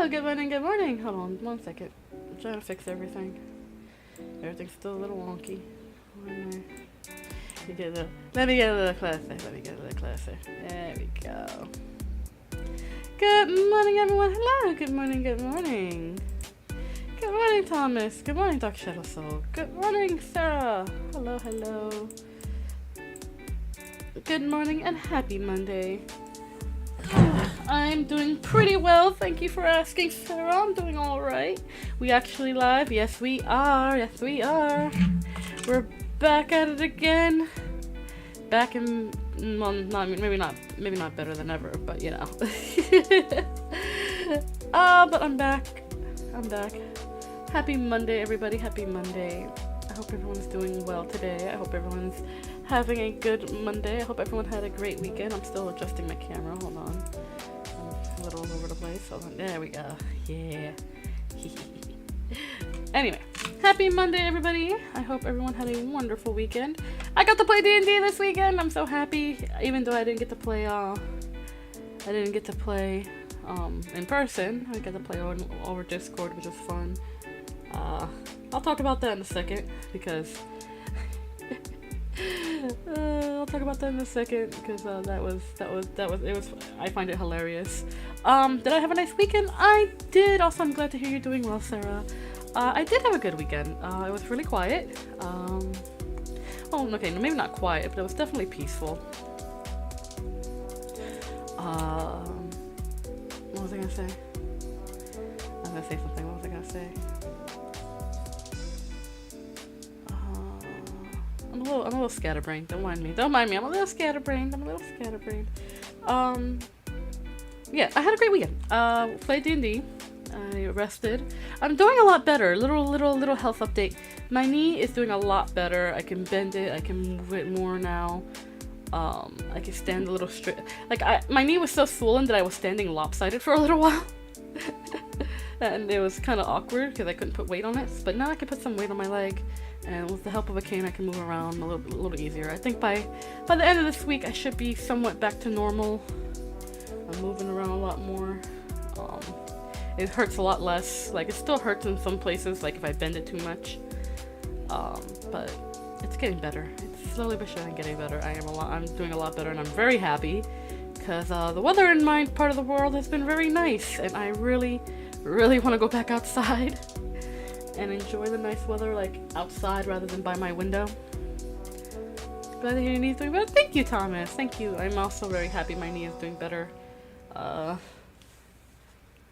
Good morning, good morning. Hold on 1 second. I'm trying to fix everything. Everything's still a little wonky. Let me get a little closer. There we go. Good morning, everyone. Hello. Good morning, good morning. Good morning, Thomas. Good morning, Dr. Shadow Soul. Good morning, Sarah. Hello, hello. Good morning and happy Monday. I'm doing pretty well, thank you for asking, Sarah. I'm doing alright. We actually live? Yes, we are. Yes, we are. We're back at it again. Back in, well, maybe not better than ever, but you know. But I'm back. Happy Monday, everybody. Happy Monday. I hope everyone's doing well today. I hope everyone's having a good Monday. I hope everyone had a great weekend. I'm still adjusting my camera. Hold on. I'm a little all over the place. Hold on. There we go. Yeah. Anyway, happy Monday, everybody. I hope everyone had a wonderful weekend. I got to play D&D this weekend. I'm so happy. Even though I didn't get to play in person. I got to play over Discord, which is fun. I'll talk about that in a second because I find it hilarious. Did I have a nice weekend? I did. Also, I'm glad to hear you're doing well, Sarah. I did have a good weekend. It was really quiet. Well, okay, maybe not quiet, but it was definitely peaceful. What was I gonna say? I was gonna say something. What was I gonna say? I'm a little scatterbrained. Don't mind me. Don't mind me. I'm a little scatterbrained. Yeah, I had a great weekend. Played D&D. I rested. I'm doing a lot better. Little health update. My knee is doing a lot better. I can bend it. I can move it more now. I can stand a little straight. Like my knee was so swollen that I was standing lopsided for a little while. And it was kind of awkward because I couldn't put weight on it. But now I can put some weight on my leg. And with the help of a cane, I can move around a little easier. I think by the end of this week, I should be somewhat back to normal. I'm moving around a lot more. It hurts a lot less. Like, it still hurts in some places, like if I bend it too much. But it's getting better. It's slowly but surely getting better. I'm doing a lot better, and I'm very happy because the weather in my part of the world has been very nice, and I really want to go back outside and enjoy the nice weather, like outside rather than by my window. Glad to hear your knee's doing better. Thank you, Thomas. Thank you. I'm also very happy my knee is doing better.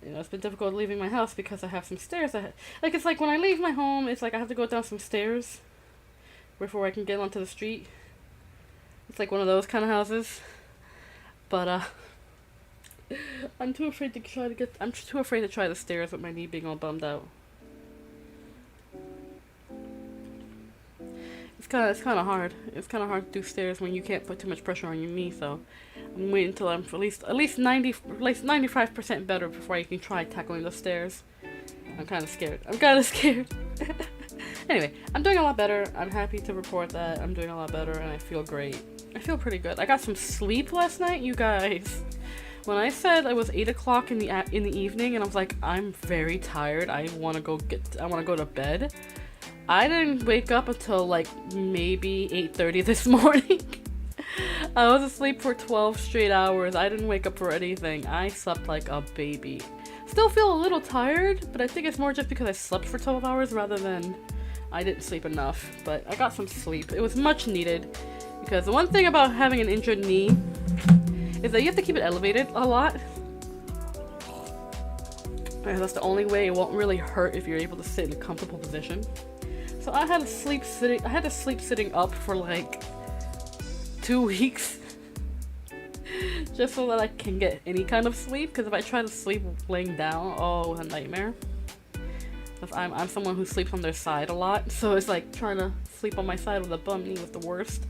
You know, it's been difficult leaving my house because I have some stairs. It's like when I leave my home, it's like I have to go down some stairs before I can get onto the street. It's like one of those kind of houses. But I'm too afraid to try the stairs with my knee being all bummed out. It's kind of hard. It's kind of hard to do stairs when you can't put too much pressure on your knee. So I'm waiting until I'm at least 95% better before I can try tackling the stairs. I'm kind of scared. Anyway, I'm doing a lot better. I'm happy to report that I'm doing a lot better, and I feel great. I feel pretty good. I got some sleep last night, you guys. When I said it was 8 o'clock in the evening, and I was like, I'm very tired. I want to go to bed. I didn't wake up until like maybe 8:30 this morning. I was asleep for 12 straight hours. I didn't wake up for anything. I slept like a baby. Still feel a little tired, but I think it's more just because I slept for 12 hours rather than I didn't sleep enough. But I got some sleep. It was much needed because the one thing about having an injured knee is that you have to keep it elevated a lot. And that's the only way it won't really hurt if you're able to sit in a comfortable position. So I had to sleep sitting up for like 2 weeks just so that I can get any kind of sleep, because if I try to sleep laying down, oh, a nightmare. I'm someone who sleeps on their side a lot, so it's like trying to sleep on my side with a bum knee was the worst.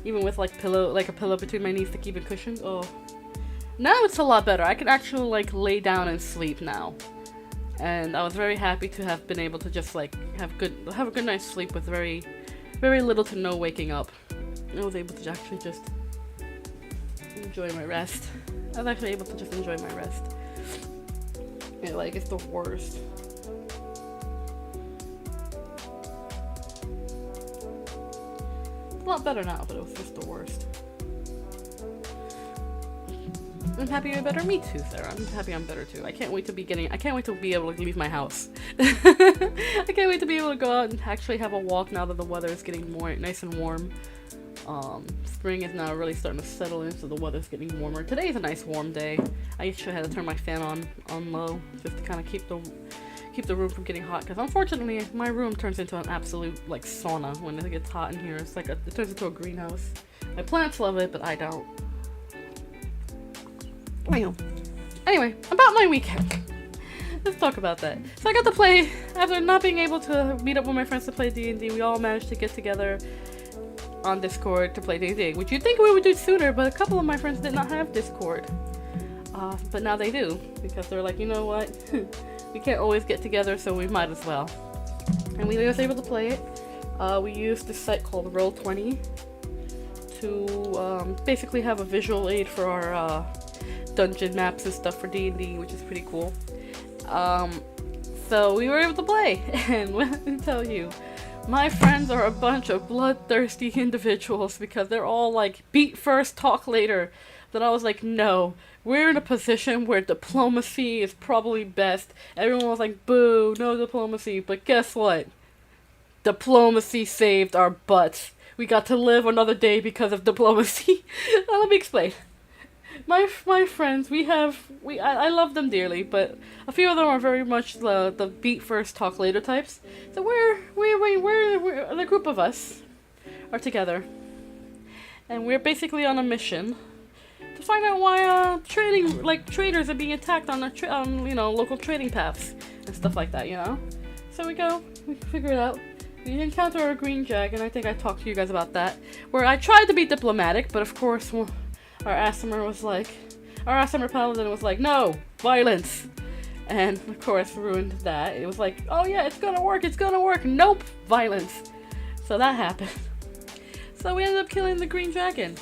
Even with a pillow between my knees to keep it cushioned. Oh, now it's a lot better. I can actually like lay down and sleep now. And I was very happy to have been able to just like have a good night's sleep with very little to no waking up. I was able to actually just enjoy my rest. I was actually able to just enjoy my rest. Yeah, like it's the worst. It's a lot better now, but it was just the worst. I'm happy you're better. Me too, Sarah. I'm happy I'm better too. I can't wait to be able to leave my house. I can't wait to be able to go out and actually have a walk now that the weather is getting more nice and warm. Spring is now really starting to settle in, so the weather's getting warmer. Today is a nice warm day. I actually had to turn my fan on low just to kind of keep the room from getting hot, because unfortunately my room turns into an absolute like sauna when it gets hot in here. It's like it turns into a greenhouse. My plants love it, but I don't. Anyway, about my weekend. Let's talk about that. So I got to play, after not being able to meet up with my friends to play D&D, we all managed to get together on Discord to play D&D, which you'd think we would do sooner, but a couple of my friends did not have Discord. But now they do, because they're like, you know what? We can't always get together, so we might as well. And we was able to play it. We used this site called Roll20 to basically have a visual aid for our dungeon maps and stuff for D&D, which is pretty cool. So we were able to play, and let me tell you, my friends are a bunch of bloodthirsty individuals because they're all like, beat first, talk later. Then I was like, no, we're in a position where diplomacy is probably best. Everyone was like, boo, no diplomacy. But guess what? Diplomacy saved our butts. We got to live another day because of diplomacy. Now let me explain. My friends, I love them dearly, but a few of them are very much the beat first, talk later types. So we're the group of us are together. And we're basically on a mission to find out why traders are being attacked on local trading paths and stuff like that, you know? So we go, we figure it out. We encounter a green dragon. I think I talked to you guys about that. Where I tried to be diplomatic, but of course our Aasimar paladin was like, no, violence. And of course ruined that. It was like, oh yeah, it's gonna work. Nope, violence. So that happened. So we ended up killing the green dragon.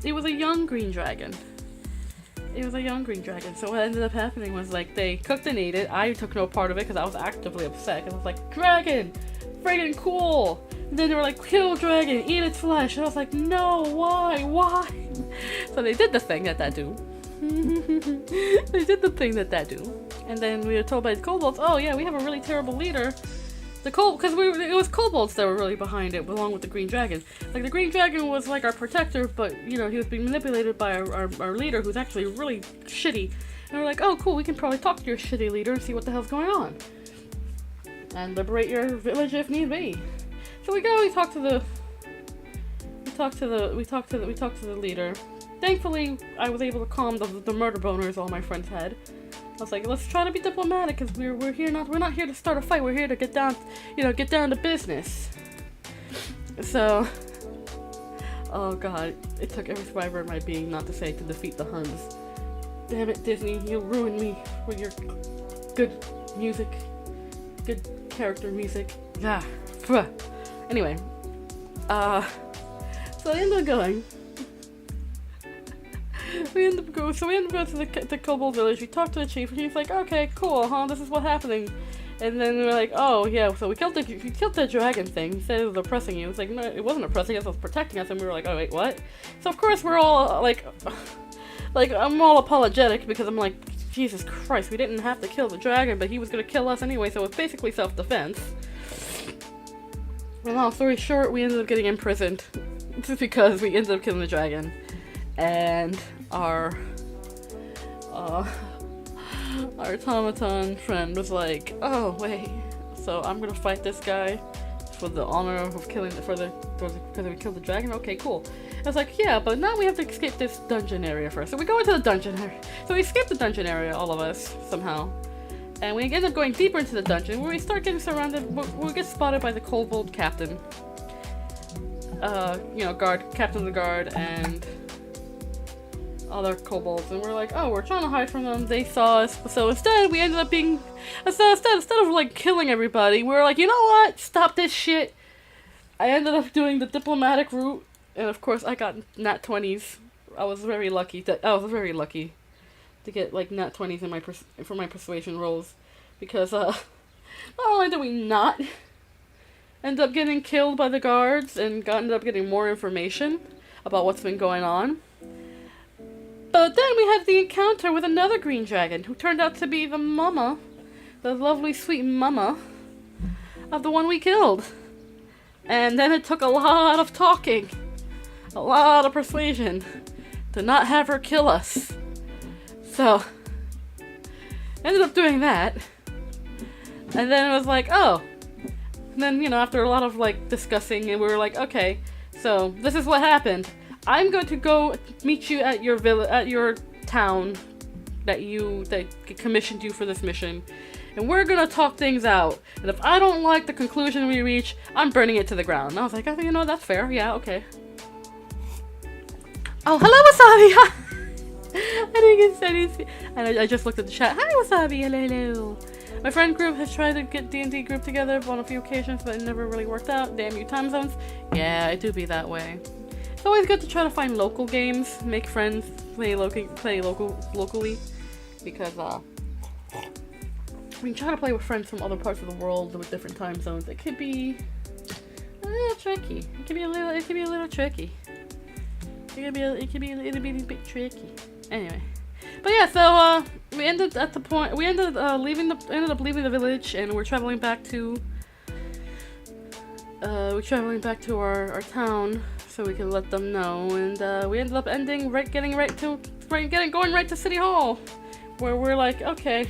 It was a young green dragon. So what ended up happening was like they cooked and ate it. I took no part of it because I was actively upset. Because I was like, dragon, friggin' cool. And then they were like, kill dragon, eat its flesh. And I was like, no, why? So they did the thing that do. And then we were told by the kobolds, oh yeah, we have a really terrible leader. It was kobolds that were really behind it, along with the green dragon. Like, the green dragon was like our protector, but, you know, he was being manipulated by our leader, who's actually really shitty. And we're like, oh cool, we can probably talk to your shitty leader and see what the hell's going on. And liberate your village if need be. So we talk to the leader. Thankfully, I was able to calm the murder boners all my friends had. I was like, let's try to be diplomatic, because we're not here to start a fight. We're here to get down to business. So, oh god, it took every fiber of my being not to say to defeat the Huns. Damn it, Disney, you ruined me with your good music, good character music. Ah, anyway, so I ended up going. We ended up going to the kobold village. We talked to the chief, and he's like, "Okay, cool, huh? This is what's happening." And then we were like, "Oh yeah, so we killed the dragon thing." He said it was oppressing you. It's like, no, it wasn't oppressing us. It was protecting us. And we were like, "Oh wait, what?" So of course we're all like I'm all apologetic because I'm like, Jesus Christ, we didn't have to kill the dragon, but he was gonna kill us anyway. So it's basically self-defense. Well, long story short, we ended up getting imprisoned just because we ended up killing the dragon. And our automaton friend was like, oh wait, so I'm gonna fight this guy for the honor of killing because we killed the dragon? Okay, cool. I was like, yeah, but now we have to escape this dungeon area first. So we go into the dungeon area. So we escape the dungeon area, all of us, somehow. And we end up going deeper into the dungeon where we start getting surrounded, we get spotted by the kobold captain. Captain of the guard and other kobolds, and we're like, oh, we're trying to hide from them. They saw us, so instead we ended up being instead of like killing everybody, we were like, you know what? Stop this shit. I ended up doing the diplomatic route, and of course I got nat 20s. I was very lucky to get like nat 20s for my persuasion rolls, because not only did we not end up getting killed by the guards and ended up getting more information about what's been going on, but then we had the encounter with another green dragon who turned out to be the mama, the lovely sweet mama of the one we killed. And then it took a lot of talking, a lot of persuasion to not have her kill us. So, ended up doing that. And then it was like, oh. And then, after a lot of like discussing, and we were like, okay, so this is what happened. I'm going to go meet you at your town that commissioned you for this mission, and we're gonna talk things out. And if I don't like the conclusion we reach, I'm burning it to the ground. And I was like, oh, that's fair. Yeah, okay. Oh, hello, Wasabi. I didn't see. And I just looked at the chat. Hi, Wasabi. Hello. My friend group has tried to get D&D group together on a few occasions, but it never really worked out. Damn you, time zones. Yeah, it do be that way. It's always good to try to find local games, make friends, play locally, because we can try to play with friends from other parts of the world with different time zones. It could be a little tricky. It could be a little tricky. It could be a little bit tricky. Anyway, but yeah, so we ended up leaving the village, and we're traveling back to our town, so we can let them know, and we ended up going right to City Hall, where we're like, okay,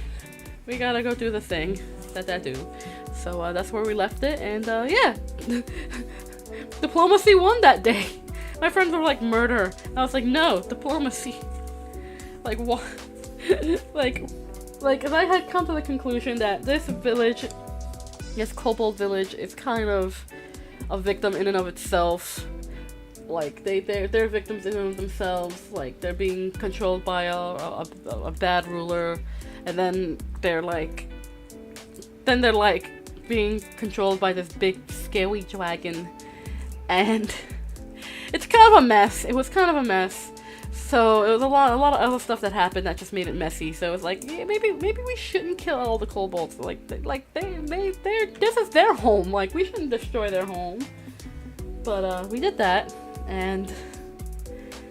we gotta go do the thing that do. So that's where we left it, and yeah, Diplomacy won that day. My friends were like, murder. I was like, no, diplomacy. Like, what? like, cause I had come to the conclusion that this village, this kobold village, is kind of a victim in and of itself. Like, they're victims in and of themselves. Like, they're being controlled by a bad ruler, and then they're like being controlled by this big scaly dragon, and it's kind of a mess. It was kind of a mess. So it was a lot of other stuff that happened that just made it messy. So it was like, yeah, maybe we shouldn't kill all the kobolds. Like they're this is their home. Like, we shouldn't destroy their home. But we did that, and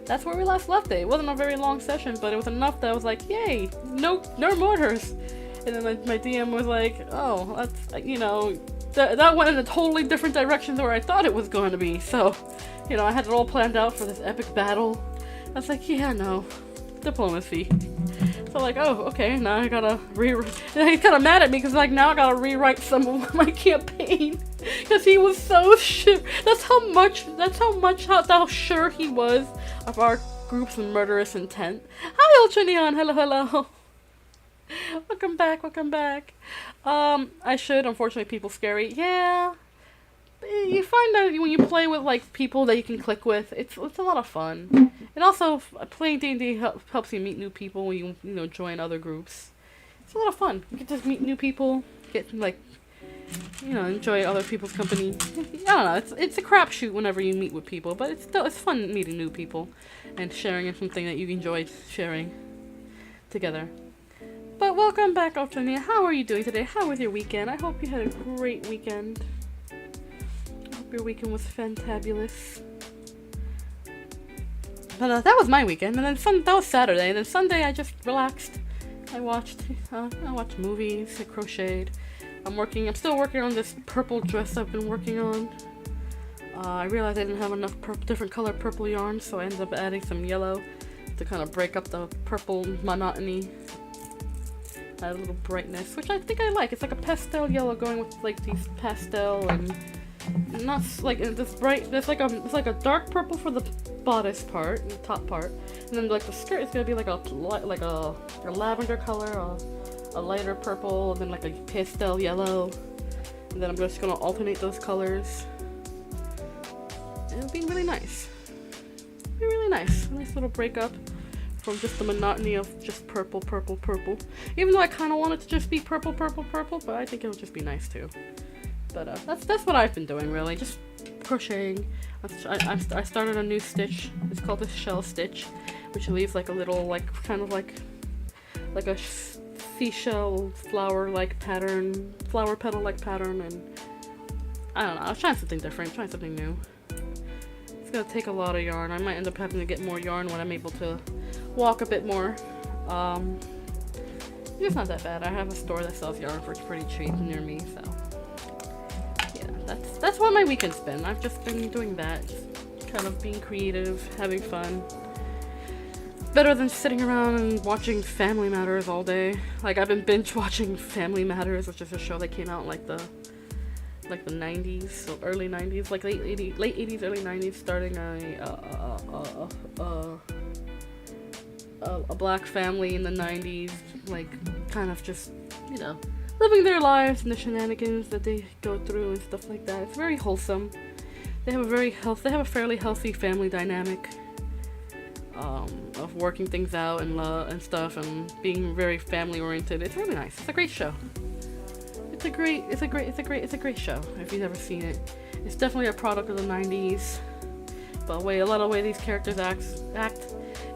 that's where we last left it. It wasn't a very long session, but it was enough that I was like, yay, no mortars. And then my DM was like, oh, that's, you know, that went in a totally different direction than where I thought it was going to be. So, you know, I had it all planned out for this epic battle. I was like, yeah, no, diplomacy. So like, oh, okay, now I gotta rewrite. And he's kind of mad at me because like, now I gotta rewrite some of my campaign because he was so sure. That's how sure he was of our group's murderous intent. Hi, Ultra Neon. Hello. Welcome back. I should. Unfortunately, people scary. Yeah. You find that when you play with like people that you can click with, it's a lot of fun. And also, playing D&D helps you meet new people when you know, join other groups. It's a lot of fun. You can just meet new people, get like, you know, enjoy other people's company. I don't know. It's a crapshoot whenever you meet with people, but it's fun meeting new people and sharing in something that you enjoy sharing together. But welcome back, Ultrania. How are you doing today? How was your weekend? I hope you had a great weekend. I hope your weekend was fantabulous. But that was my weekend, and then that was Saturday. And then Sunday, I just relaxed. I watched movies. I crocheted. I'm still working on this purple dress I've been working on. I realized I didn't have enough different color purple yarn, so I ended up adding some yellow to kind of break up the purple monotony. Add a little brightness, which I think I like. It's like a pastel yellow going with like these pastel and not like this bright. It's like a dark purple for the bodice part, the top part, and then like the skirt is gonna be like a lavender color, a lighter purple, and then like a pastel yellow, and then I'm just gonna alternate those colors. And it'll be really nice. A nice little breakup from just the monotony of just purple. Even though I kind of want it to just be purple, but I think it'll just be nice too. But that's what I've been doing, really, just crocheting. I started a new stitch. It's called the shell stitch, which leaves like a little kind of like a seashell flower petal like pattern, and I don't know. I was trying something different, trying something new. It's gonna take a lot of yarn. I might end up having to get more yarn when I'm able to walk a bit more. It's not that bad. I have a store that sells yarn for pretty cheap near me, so yeah, that's what my weekend's been. I've just been doing that, just kind of being creative, having fun. Better than sitting around and watching Family Matters all day. Like, I've been binge watching Family Matters, which is a show that came out in like the 90s, so early 90s, like late 80s, early 90s, starting a black family in the 90s, like, kind of just, you know, living their lives and the shenanigans that they go through and stuff like that. It's very wholesome. They have a fairly healthy family dynamic, of working things out and love and stuff and being very family oriented. It's really nice. It's a great show. It's a great show. If you've never seen it, it's definitely a product of the 90s. But a lot of the way these characters act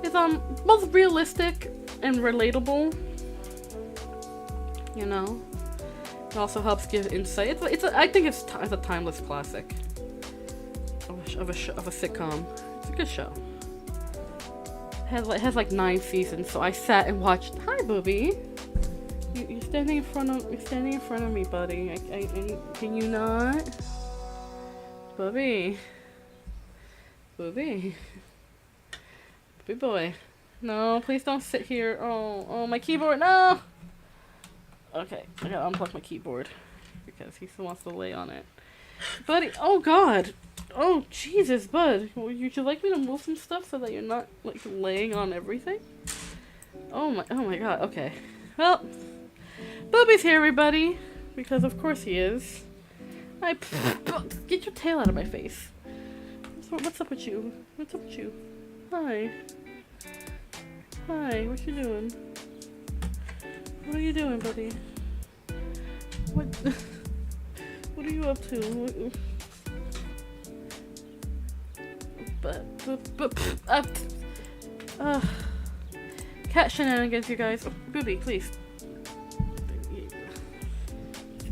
is both realistic and relatable. You know, it also helps give insight. I think it's a timeless classic of a sitcom. It's a good show. It has like 9 seasons, so I sat and watched. Hi, Booby. You're standing in front of me, buddy. Can you not? Booby boy. No, please don't sit here. Oh, my keyboard, no! Okay, I gotta unplug my keyboard because he still wants to lay on it. Buddy, oh god! Oh, Jesus, bud. Would you like me to move some stuff so that you're not, like, laying on everything? Oh my god, okay. Well, Booby's here, everybody. Because of course he is. Get your tail out of my face. What's up with you? What's up with you? Hi. Hi, what you doing? What are you doing, buddy? What? What are you up to? Cat shenanigans, you guys. Oh, Booby, please.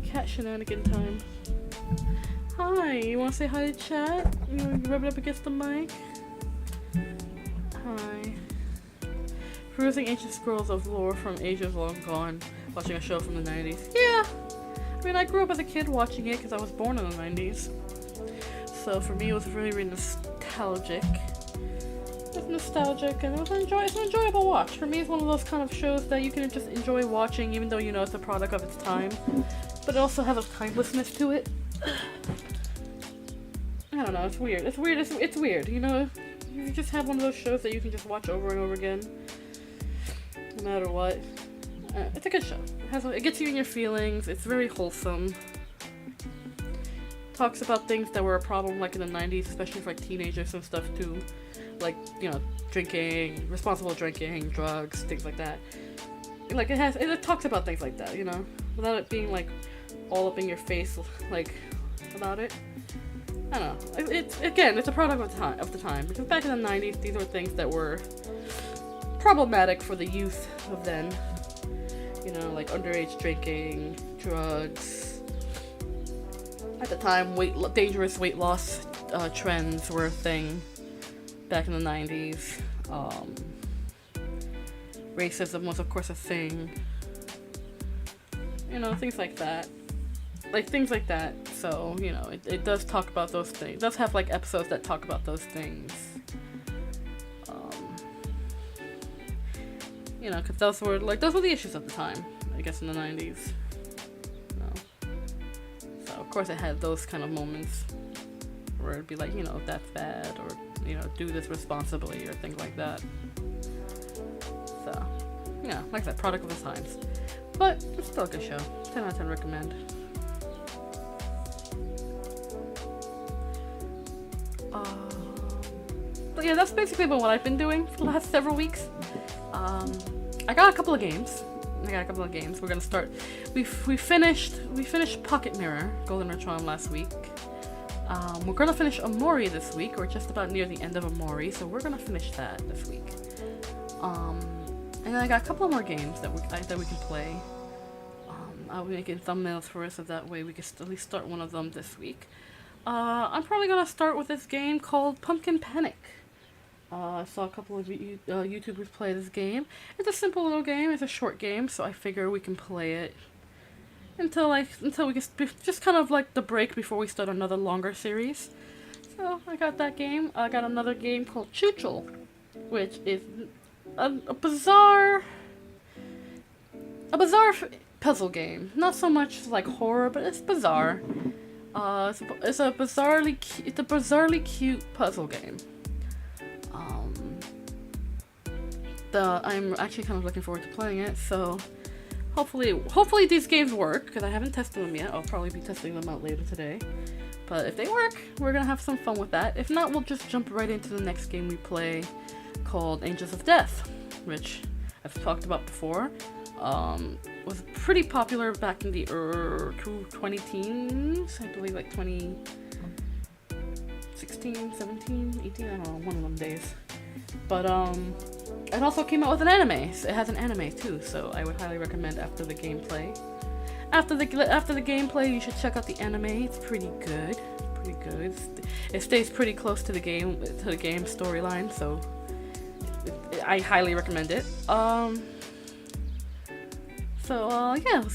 Cat shenanigan time. Hi, you wanna say hi to chat? You rub it up against the mic? Hi. Perusing ancient scrolls of lore from ages long gone, watching a show from the 90s. Yeah! I mean, I grew up as a kid watching it because I was born in the 90s. So for me, it was really, really nostalgic. It was nostalgic and it was an enjoyable watch. For me, it's one of those kind of shows that you can just enjoy watching even though you know it's a product of its time. But it also has a timelessness to it. I don't know, it's weird. It's weird, you know? You just have one of those shows that you can just watch over and over again. No matter what. It's a good show. It gets you in your feelings. It's very wholesome. Talks about things that were a problem like in the 90s, especially for like teenagers and stuff too. Like, you know, drinking, responsible drinking, drugs, things like that. Like it talks about things like that, you know? Without it being like all up in your face, like, about it. I don't know. It's a product of the time. Because back in the 90s, these were things that were problematic for the youth of then. You know, like underage drinking, drugs. At the time, dangerous weight loss trends were a thing back in the 90s. Racism was, of course, a thing. You know, things like that. So, you know, it does talk about those things. It does have, like, episodes that talk about those things. You know, because those were the issues of the time, I guess, in the 90s. No. So, of course, it had those kind of moments where it'd be like, you know, that's bad, or, you know, do this responsibly, or things like that. So, yeah, like I said, product of the times. But it's still a good show. 10 out of 10 recommend. But yeah, that's basically what I've been doing for the last several weeks. I got a couple of games. We're gonna start. We finished Pocket Mirror, Golden Retron last week. We're gonna finish Amori this week. We're just about near the end of Amori, so we're gonna finish that this week. And I got a couple more games that we can play. I'll be making thumbnails for us, so that way we can at least start one of them this week. I'm probably gonna start with this game called Pumpkin Panic. I saw a couple of YouTubers play this game. It's a simple little game. It's a short game, so I figure we can play it until we get just kind of like the break before we start another longer series. So I got that game. I got another game called Choochel, which is a bizarre puzzle game. Not so much like horror, but it's bizarre. It's a bizarrely cute puzzle game. I'm actually kind of looking forward to playing it, so hopefully these games work, because I haven't tested them yet. I'll probably be testing them out later today. But if they work, we're gonna have some fun with that. If not, we'll just jump right into the next game we play, called Angels of Death, which I've talked about before. Was pretty popular back in the 20-teens, I believe, like 2016, 17, 18, I don't know, one of them days. But it also came out with an anime. It has an anime too, so I would highly recommend after the gameplay. After the gameplay, you should check out the anime. It's pretty good. It stays pretty close to the game storyline, so I highly recommend it. So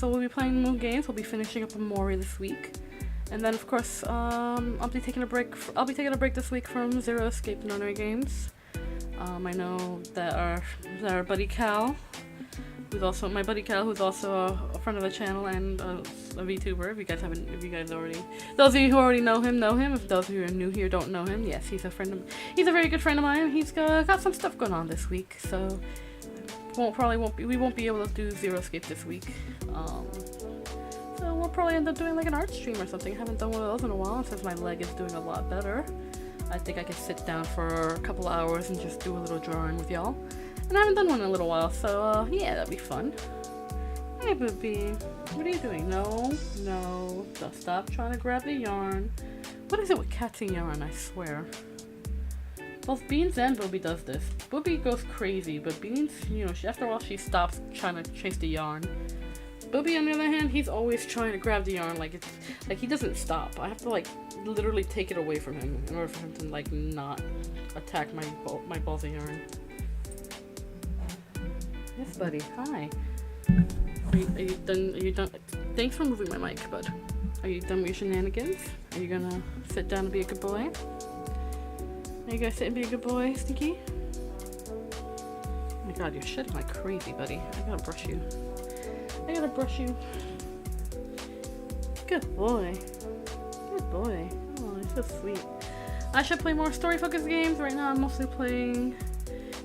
we'll be playing more games. We'll be finishing up Amori this week, and then of course I'll be taking a break this week from Zero Escape Nonary games. I know that our buddy Cal who's also my buddy Cal, who's also a friend of the channel and a VTuber. If you guys already, those of you who already know him, know him. If those of you who are new here don't know him, yes, he's a very good friend of mine. He's got some stuff going on this week, so we won't be able to do Zero Escape this week. So we'll probably end up doing like an art stream or something. I haven't done one of those in a while since my leg is doing a lot better. I think I can sit down for a couple hours and just do a little drawing with y'all. And I haven't done one in a little while, so yeah, that'd be fun. Hey, Booby, what are you doing? No, just stop trying to grab the yarn. What is it with cats and yarn, I swear? Both Beans and Booby does this. Booby goes crazy, but Beans, you know, after a while she stops trying to chase the yarn. Booby, on the other hand, he's always trying to grab the yarn, like he doesn't stop. I have to like literally take it away from him in order for him to like not attack my balls of yarn. Yes, buddy. Hi. Are you done? Are you done? Thanks for moving my mic, bud. Are you done with your shenanigans? Are you gonna sit down and be a good boy? Are you gonna sit and be a good boy, Stinky? Oh my god, you're shitting like crazy, buddy. I gotta brush you. Good boy. Good boy. Oh, you're so sweet. I should play more story-focused games. Right now I'm mostly playing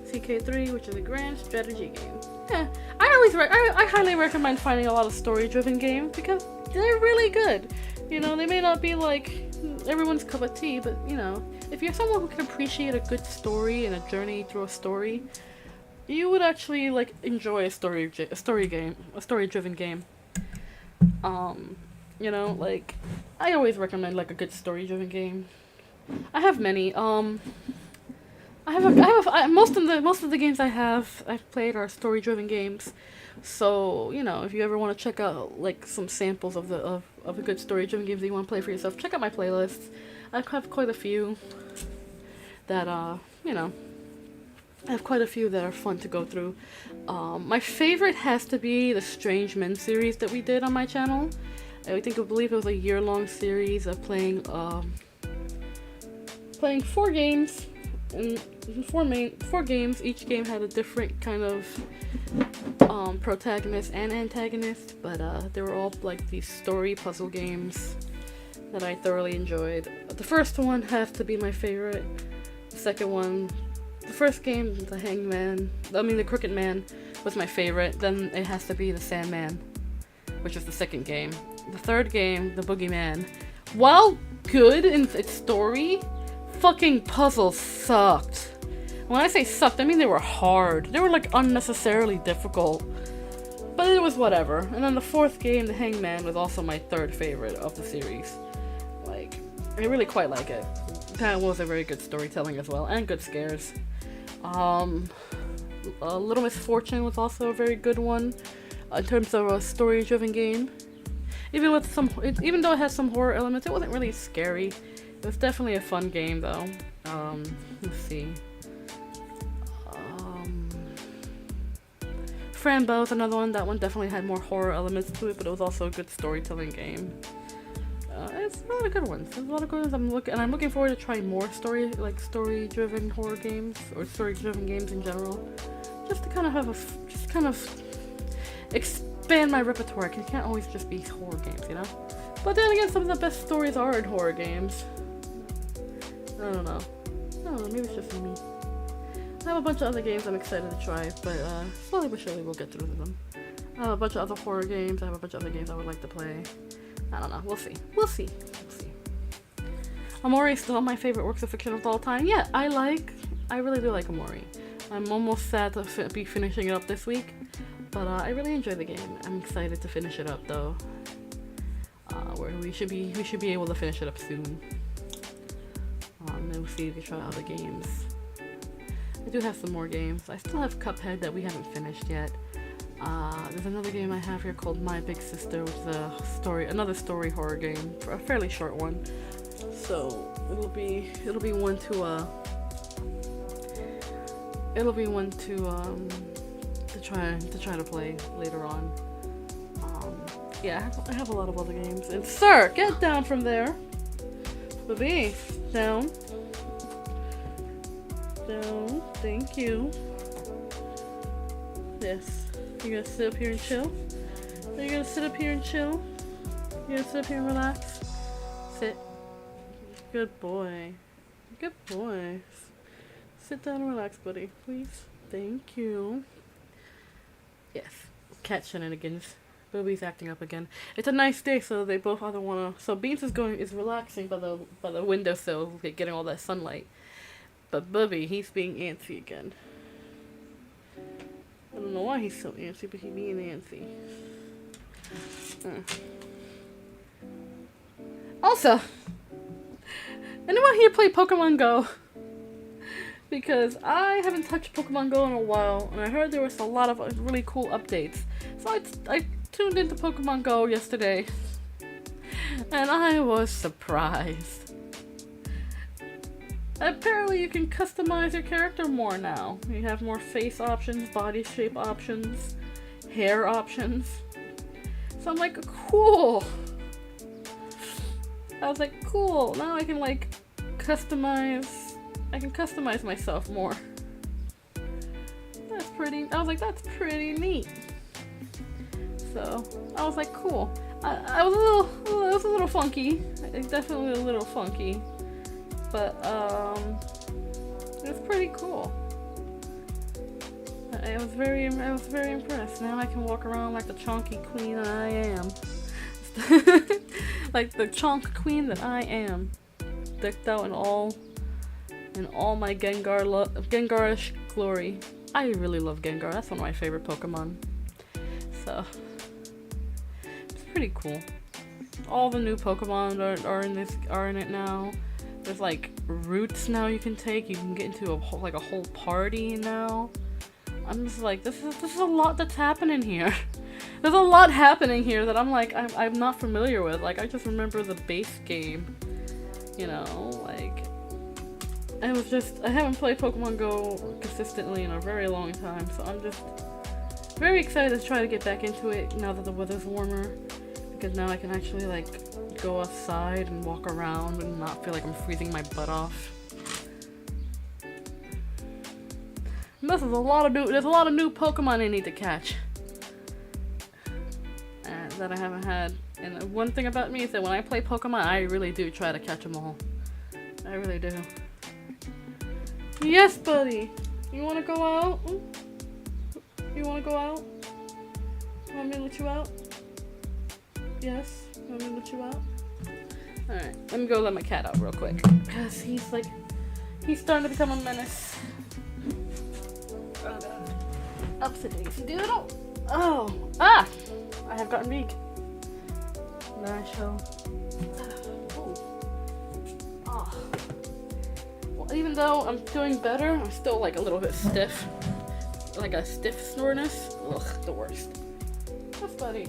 CK3, which is a grand strategy game. Yeah, I highly recommend finding a lot of story-driven games because they're really good. You know, they may not be like everyone's cup of tea, but you know, if you're someone who can appreciate a good story and a journey through a story, you would actually like enjoy a story-driven game. You know, like I always recommend like a good story-driven game. I have many. Most of the games I've played are story-driven games. So you know, if you ever want to check out like some samples of a good story-driven games that you want to play for yourself, check out my playlist. I have quite a few that you know, I have quite a few that are fun to go through. My favorite has to be the Strange Men series that we did on my channel. I believe it was a year-long series of playing 4 games. And 4 games. Each game had a different kind of protagonist and antagonist, but they were all like these story puzzle games that I thoroughly enjoyed. The first one has to be my favorite. The second one, the first game, the Crooked Man, was my favorite. Then it has to be the Sandman, which was the second game. The third game, the Boogeyman, while good in its story, fucking puzzles sucked. When I say sucked, I mean they were hard. They were like unnecessarily difficult. But it was whatever. And then the fourth game, the Hangman, was also my third favorite of the series. Like, I really quite like it. That was a very good storytelling as well, and good scares. Little Misfortune was also a very good one in terms of a story-driven game. Even though it has some horror elements, it wasn't really scary. It was definitely a fun game, though. Let's see. Frambo is another one. That one definitely had more horror elements to it, but it was also a good storytelling game. It's a lot of good ones. There's a lot of good ones. I'm looking forward to trying more story-driven horror games or story-driven games in general, just to kind of expand my repertoire. It can't always just be horror games, you know. But then again, some of the best stories are in horror games. I don't know. Maybe it's just me. I have a bunch of other games I'm excited to try, but slowly but surely we'll get through them. I have a bunch of other horror games. I have a bunch of other games I would like to play. I don't know. We'll see. Amori is still my favorite works of fiction of all time. Yeah, I really do like Amori. I'm almost sad to be finishing it up this week, but I really enjoy the game. I'm excited to finish it up though. We should be able to finish it up soon. Then we'll see if we try other games. I do have some more games. I still have Cuphead that we haven't finished yet. There's another game I have here called My Big Sister, which is another story horror game, a fairly short one. So it'll be one to try to play later on. Yeah, I have a lot of other games. And sir, get down from there. Baby, down. Thank you. Yes. You gonna sit up here and chill? Are you gonna sit up here and chill? You gonna sit up here and relax? Sit. Good boy. Good boy. Sit down and relax, buddy, please. Thank you. Yes. Cat shenanigans. Booby's acting up again. It's a nice day, so they both either wanna. So Beans is relaxing by the windowsill, getting all that sunlight. But Booby, he's being antsy again. I don't know why he's so antsy, but he's being antsy. Also, anyone here play Pokemon Go? Because I haven't touched Pokemon Go in a while, and I heard there was a lot of really cool updates. So I tuned into Pokemon Go yesterday, and I was surprised. Apparently you can customize your character more now. You have more face options, body shape options, hair options. So I'm like, cool. I was like, cool. Now I can like customize myself more. That's pretty, I was like, that's pretty neat. So I was like, cool. I was a little funky. Definitely a little funky. But it was pretty cool. I was very impressed. Now I can walk around like the chonky queen that I am. Like the chonk queen that I am. Decked out in all my Gengarish glory. I really love Gengar. That's one of my favorite Pokemon. So it's pretty cool. All the new Pokemon are in it now. There's like routes now you can take. You can get into a whole party now. I'm just like, this is a lot that's happening here. There's a lot happening here that I'm like, I'm not familiar with. Like, I just remember the base game, you know, like, I haven't played Pokemon Go consistently in a very long time, so I'm just very excited to try to get back into it now that the weather's warmer, because now I can actually, like, go outside and walk around and not feel like I'm freezing my butt off. And there's a lot of new Pokemon I need to catch. That I haven't had. And one thing about me is that when I play Pokemon, I really do try to catch them all. I really do. Yes, buddy! You wanna go out? You wanna go out? Want me to let you out? Yes? Want me to let you out? Alright, let me go let my cat out real quick. Because he's starting to become a menace. Oh god. Upsy-daisy doodle! Oh! Ah! I have gotten weak. Now I shall. Oh. Well, even though I'm doing better, I'm still like a little bit stiff. Like a stiff soreness. Ugh, the worst. Yes, buddy.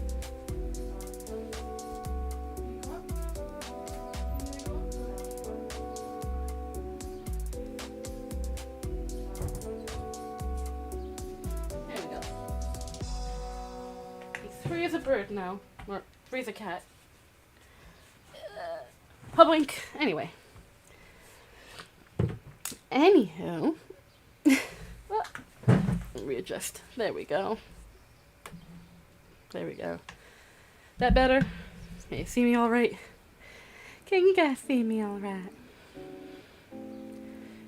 Free as a bird now. Or free as a cat. Public. Anyway. Anywho. Readjust. There we go. There we go. That better? Can you see me alright? Can you guys see me alright?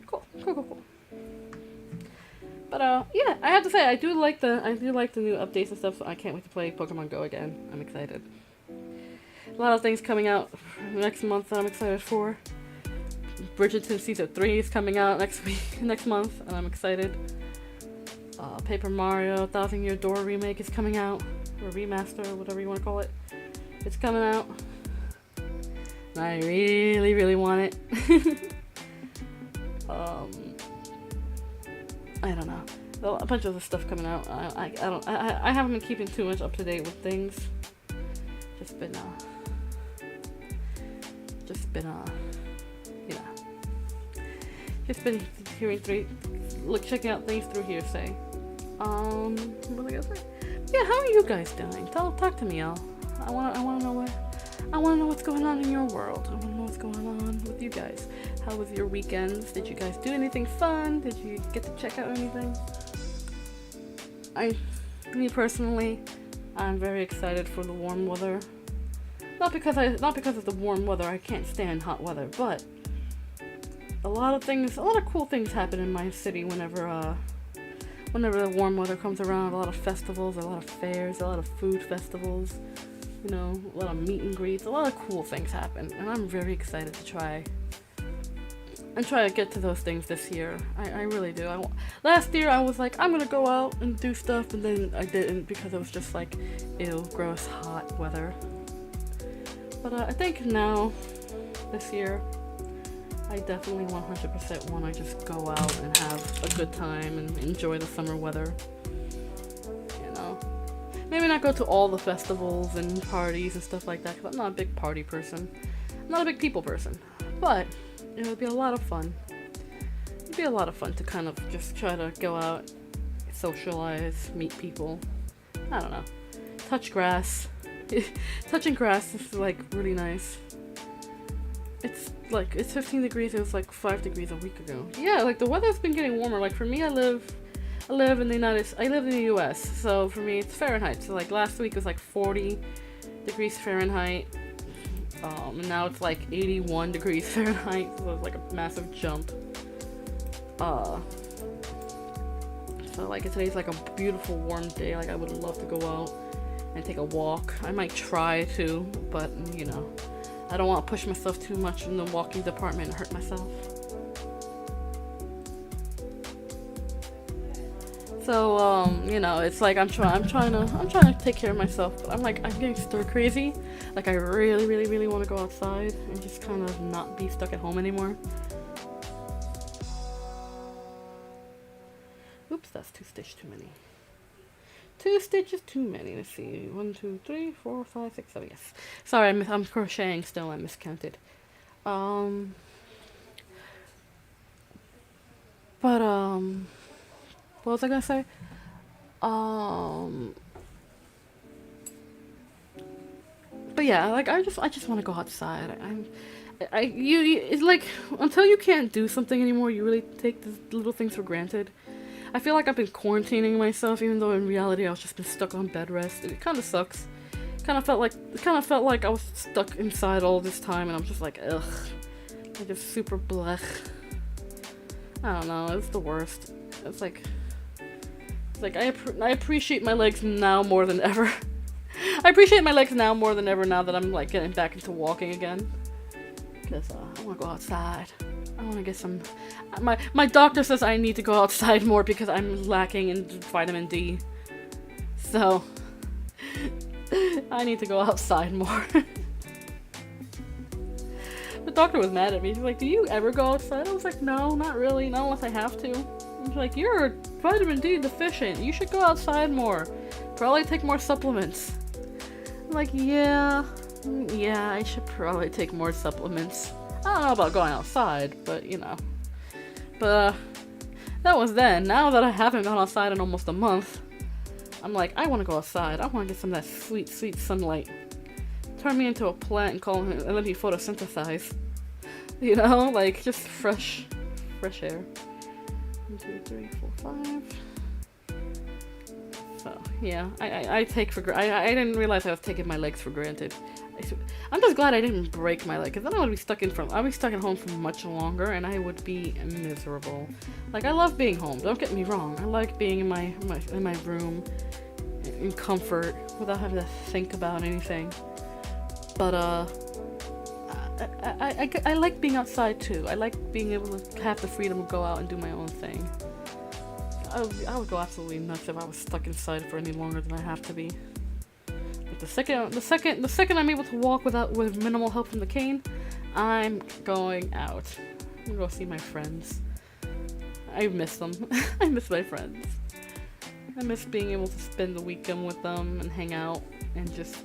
Cool. But yeah, I have to say I do like the new updates and stuff. So I can't wait to play Pokemon Go again. I'm excited. A lot of things coming out next month that I'm excited for. Bridgerton Season 3 is coming out next month, and I'm excited. Paper Mario 1000 Year Door remake is coming out, or remaster, or whatever you want to call it. It's coming out. And I really, really want it. I don't know. A bunch of the stuff coming out. I haven't been keeping too much up to date with things. Just been you know. Just been checking out things through hearsay. What was I gonna say? Yeah, how are you guys doing? Talk to me, y'all. I wanna know what's going on in your world. I wanna know what's going on with you guys. How was your weekends? Did you guys do anything fun? Did you get to check out anything? Me personally, I'm very excited for the warm weather. Not because of the warm weather. I can't stand hot weather, but a lot of cool things happen in my city whenever the warm weather comes around. A lot of festivals, a lot of fairs, a lot of food festivals. You know, a lot of meet and greets. A lot of cool things happen, and I'm very excited to try to get to those things this year. I really do. Last year I was like, I'm gonna go out and do stuff, and then I didn't because it was just like, ew, gross, hot weather. But I think now, this year, I definitely 100% want to just go out and have a good time and enjoy the summer weather. You know, maybe not go to all the festivals and parties and stuff like that, because I'm not a big party person. I'm not a big people person, but it would be a lot of fun. It'd be a lot of fun to kind of just try to go out, socialize, meet people. I don't know. Touch grass. Touching grass is like really nice. It's 15 degrees. It was like 5 degrees a week ago. Yeah, like the weather's been getting warmer. Like for me, I live in the US, so for me it's Fahrenheit. So like last week was like 40 degrees Fahrenheit. And now it's like 81 degrees Fahrenheit, so it's like a massive jump. So like today's like a beautiful warm day. Like I would love to go out and take a walk. I might try to, but you know, I don't want to push myself too much in the walking department and hurt myself. So you know, it's like I'm trying to take care of myself, but I'm getting stir crazy. Like I really, really, really want to go outside and just kind of not be stuck at home anymore. Oops, that's 2 stitches too many. 2 stitches too many. Let's see. 1, 2, 3, 4, 5, 6, 7. Yes. Sorry, I'm crocheting still. I miscounted. But what was I gonna say? But yeah, like I just want to go outside. It's like until you can't do something anymore, you really take the little things for granted. I feel like I've been quarantining myself, even though in reality I was just been stuck on bed rest. It kind of sucks. It kind of felt like I was stuck inside all this time, and I'm just like, ugh, I just super blech. I don't know. It's the worst. It's like I appreciate my legs now more than ever. I appreciate my legs now more than ever now that I'm like getting back into walking again. Because I want to go outside. I want to get some. My doctor says I need to go outside more because I'm lacking in vitamin D. So I need to go outside more. The doctor was mad at me. She's like, "Do you ever go outside?" I was like, "No, not really. Not unless I have to." She's like, "You're vitamin D deficient. You should go outside more. Probably take more supplements." I'm like, yeah, I should probably take more supplements. I don't know about going outside, but you know. But that was then. Now that I haven't gone outside in almost a month, I'm like, I want to go outside. I want to get some of that sweet, sweet sunlight. Turn me into a plant and let me photosynthesize. You know, like just fresh air. 1, 2, 3, 4, 5. So yeah, I take for I didn't realize I was taking my legs for granted. I'm just glad I didn't break my leg, because then I would be stuck at home for much longer, and I would be miserable. Like I love being home. Don't get me wrong. I like being in my room in comfort without having to think about anything. But I like being outside too. I like being able to have the freedom to go out and do my own thing. I would go absolutely nuts if I was stuck inside for any longer than I have to be. But the second I'm able to walk with minimal help from the cane, I'm going out. I'm gonna go see my friends. I miss them. I miss my friends. I miss being able to spend the weekend with them and hang out and just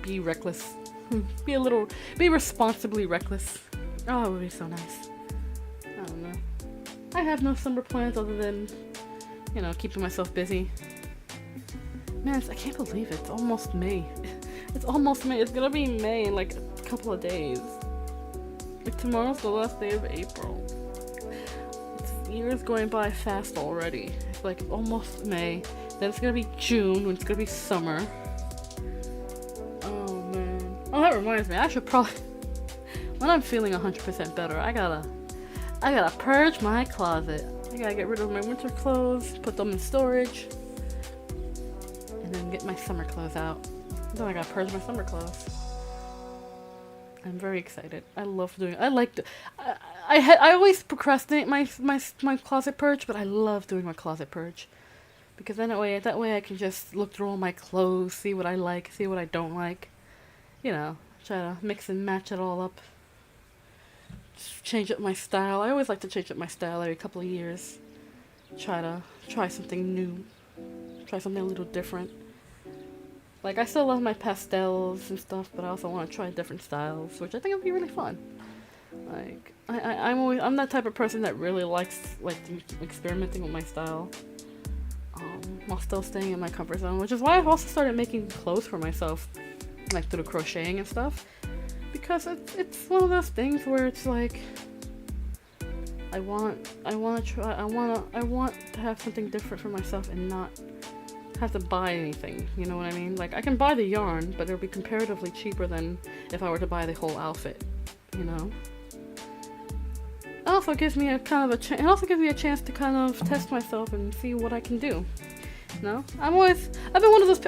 be reckless. Be responsibly reckless. Oh, it would be so nice. I don't know. I have no summer plans other than, you know, keeping myself busy. Man, I can't believe it. It's almost May. It's almost May. It's gonna be May in like a couple of days. Like tomorrow's the last day of April. year is going by fast already. It's like almost May. Then it's gonna be June when it's gonna be summer. Oh man. Oh, that reminds me. I should probably, when I'm feeling 100% better, I gotta purge my closet. I gotta get rid of my winter clothes, put them in storage, and then get my summer clothes out. Then I gotta purge my summer clothes. I'm very excited. I love doing it. I always procrastinate my closet purge, but I love doing my closet purge. Because then that way I can just look through all my clothes, see what I like, see what I don't like. You know, try to mix and match it all up. Just change up my style. I always like to change up my style every couple of years. Try something new. Try something a little different. Like, I still love my pastels and stuff, but I also want to try different styles, which I think would be really fun. Like, I'm that type of person that really likes, like, experimenting with my style, while still staying in my comfort zone, which is why I've also started making clothes for myself, like, through the crocheting and stuff, because it's one of those things where it's like, I want to have something different for myself and not have to buy anything, you know what I mean? Like, I can buy the yarn, but it'll be comparatively cheaper than if I were to buy the whole outfit, you know? It also gives me a chance to kind of test myself and see what I can do. You know? I'm always one of those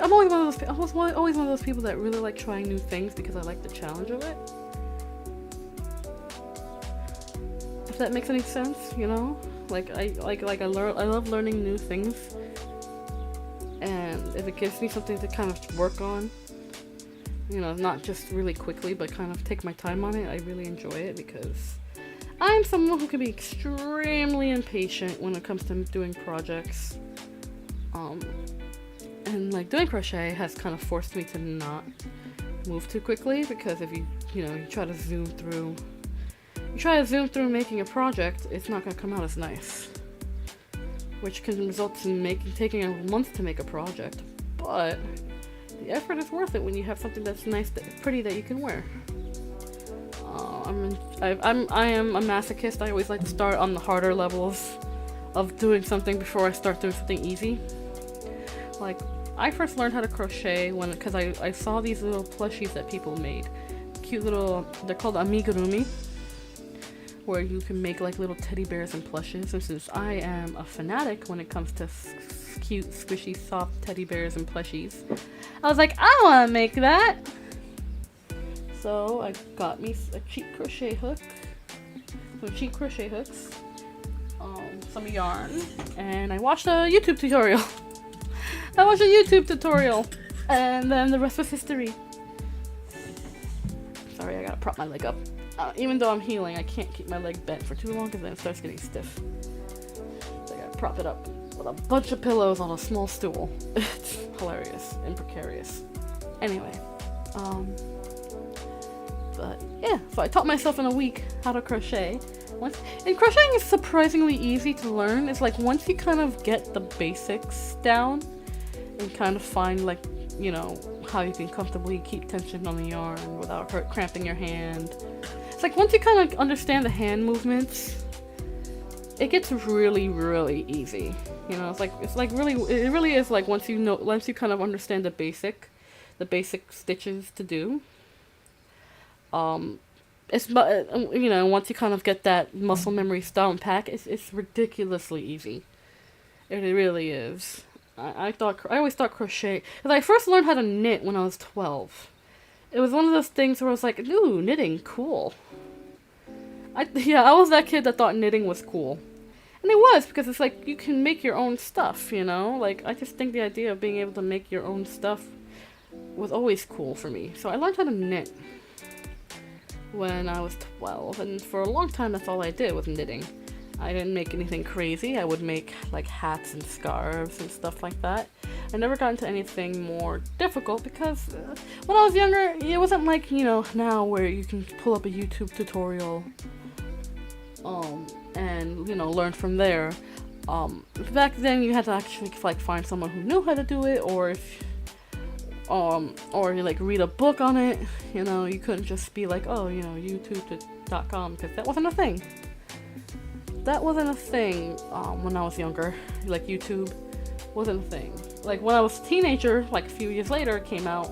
people that really like trying new things because I like the challenge of it. If that makes any sense, you know? I love learning new things. And if it gives me something to kind of work on, you know, not just really quickly, but kind of take my time on it, I really enjoy it because I'm someone who can be extremely impatient when it comes to doing projects. And like doing crochet has kind of forced me to not move too quickly because if you try to zoom through making a project, it's not going to come out as nice. Which can result in taking a month to make a project, but the effort is worth it when you have something that's nice, pretty that you can wear. I am a masochist. I always like to start on the harder levels of doing something before I start doing something easy. Like, I first learned how to crochet because I saw these little plushies that people made, cute little. They're called amigurumi, where you can make like little teddy bears and plushes. And since I am a fanatic when it comes to cute, squishy, soft teddy bears and plushies, I was like, I want to make that. So I got me a cheap crochet hook, some cheap crochet hooks, some yarn, and I watched a YouTube tutorial. And then the rest was history. Sorry, I gotta prop my leg up. Even though I'm healing, I can't keep my leg bent for too long because then it starts getting stiff. So I gotta prop it up with a bunch of pillows on a small stool. It's hilarious and precarious. Anyway, but yeah, so I taught myself in a week how to crochet. And crocheting is surprisingly easy to learn. It's like once you kind of get the basics down and kind of find like, you know, how you can comfortably keep tension on the yarn without cramping your hand. It's like once you kind of understand the hand movements, it gets really, really easy. You know, it really is like once you kind of understand the basic stitches to do. Once you kind of get that muscle memory style and pack, it's ridiculously easy. It really is. I always thought crochet, because I first learned how to knit when I was 12. It was one of those things where I was like, ooh, knitting, cool. I was that kid that thought knitting was cool. And it was, because it's like, you can make your own stuff, you know? Like, I just think the idea of being able to make your own stuff was always cool for me. So I learned how to knit when I was 12, and for a long time that's all I did was knitting. I didn't make anything crazy. I would make like hats and scarves and stuff like that. I never got into anything more difficult because when I was younger, it wasn't like, you know, now where you can pull up a YouTube tutorial and, you know, learn from there. Back then you had to actually like find someone who knew how to do it, or you like read a book on it. You know, you couldn't just be like, oh, you know, youtube.com, because that wasn't a thing. that wasn't a thing when I was younger. Like YouTube wasn't a thing. Like when I was a teenager, like a few years later, it came out.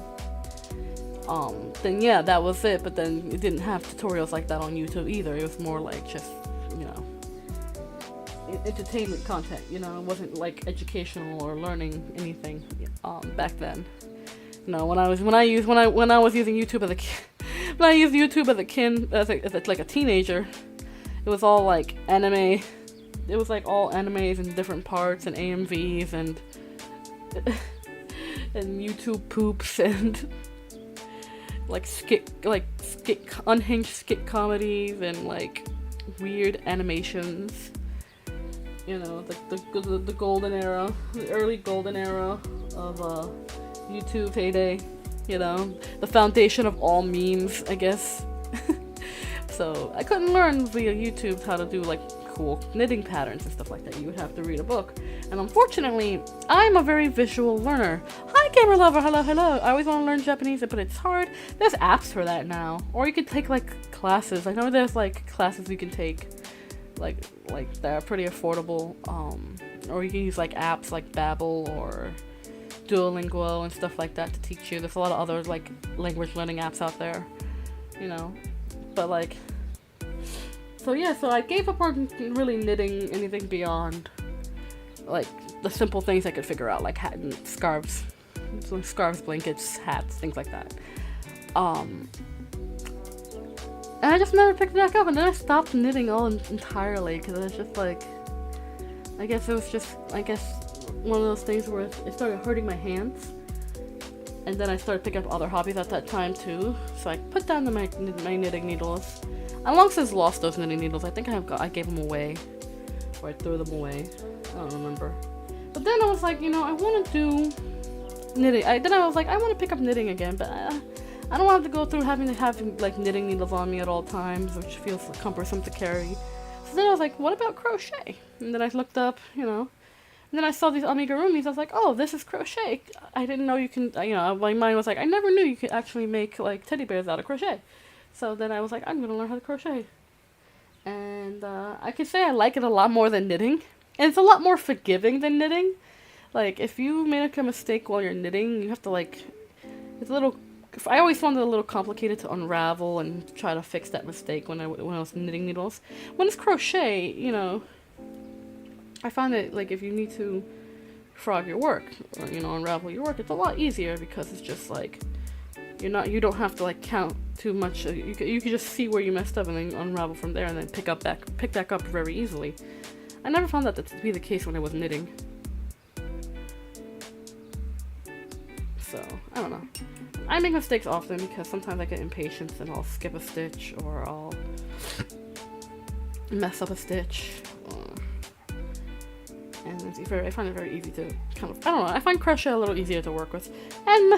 Then yeah, that was it. But then it didn't have tutorials like that on YouTube either. It was more like just, you know, entertainment content. You know, it wasn't like educational or learning anything back then. No, when I was using YouTube as a kid, when I used YouTube as a kid, as like a teenager, it was all like anime. It was like all animes in different parts and AMVs and and YouTube poops and unhinged skit comedies and like weird animations. You know, the golden era, the early golden era of YouTube heyday. You know, the foundation of all memes, I guess. So I couldn't learn via YouTube how to do like cool knitting patterns and stuff like that. You would have to read a book. And unfortunately, I'm a very visual learner. Hi, gamer lover. Hello, hello. I always want to learn Japanese, but it's hard. There's apps for that now. Or you could take like classes. I know there's like classes you can take like that are pretty affordable. Or you can use like apps like Babbel or Duolingo and stuff like that to teach you. There's a lot of other like language learning apps out there, you know. But like, so yeah, so I gave up on really knitting anything beyond like the simple things I could figure out, like scarves, blankets, hats, things like that. And I just never picked it back up, and then I stopped knitting entirely because it was just like, I guess one of those things where it started hurting my hands. And then I started picking up other hobbies at that time too. So I put down my knitting needles. I long since lost those knitting needles. I think I gave them away. Or I threw them away. I don't remember. But then I was like, you know, I want to do knitting. Then I was like, I want to pick up knitting again. But I don't want to go through having like knitting needles on me at all times, which feels cumbersome to carry. So then I was like, what about crochet? And then I looked up, you know. And then I saw these amigurumis. I was like, oh, this is crochet. I didn't know you can, you know, my mind was like, I never knew you could actually make like teddy bears out of crochet. So then I was like, I'm going to learn how to crochet. And I could say I like it a lot more than knitting. And it's a lot more forgiving than knitting. Like, if you make a mistake while you're knitting, you have to like, it's a little, I always found it a little complicated to unravel and try to fix that mistake when I was knitting needles. When it's crochet, you know, I find that like if you need to frog your work or, you know, unravel your work, it's a lot easier because it's just like you don't have to like count too much. You can just see where you messed up and then unravel from there and then pick back up very easily. I never found that to be the case when I was knitting. So I don't know. I make mistakes often because sometimes I get impatient and I'll skip a stitch or I'll mess up a stitch. And I find it very easy to kind of, I don't know, I find crochet a little easier to work with. And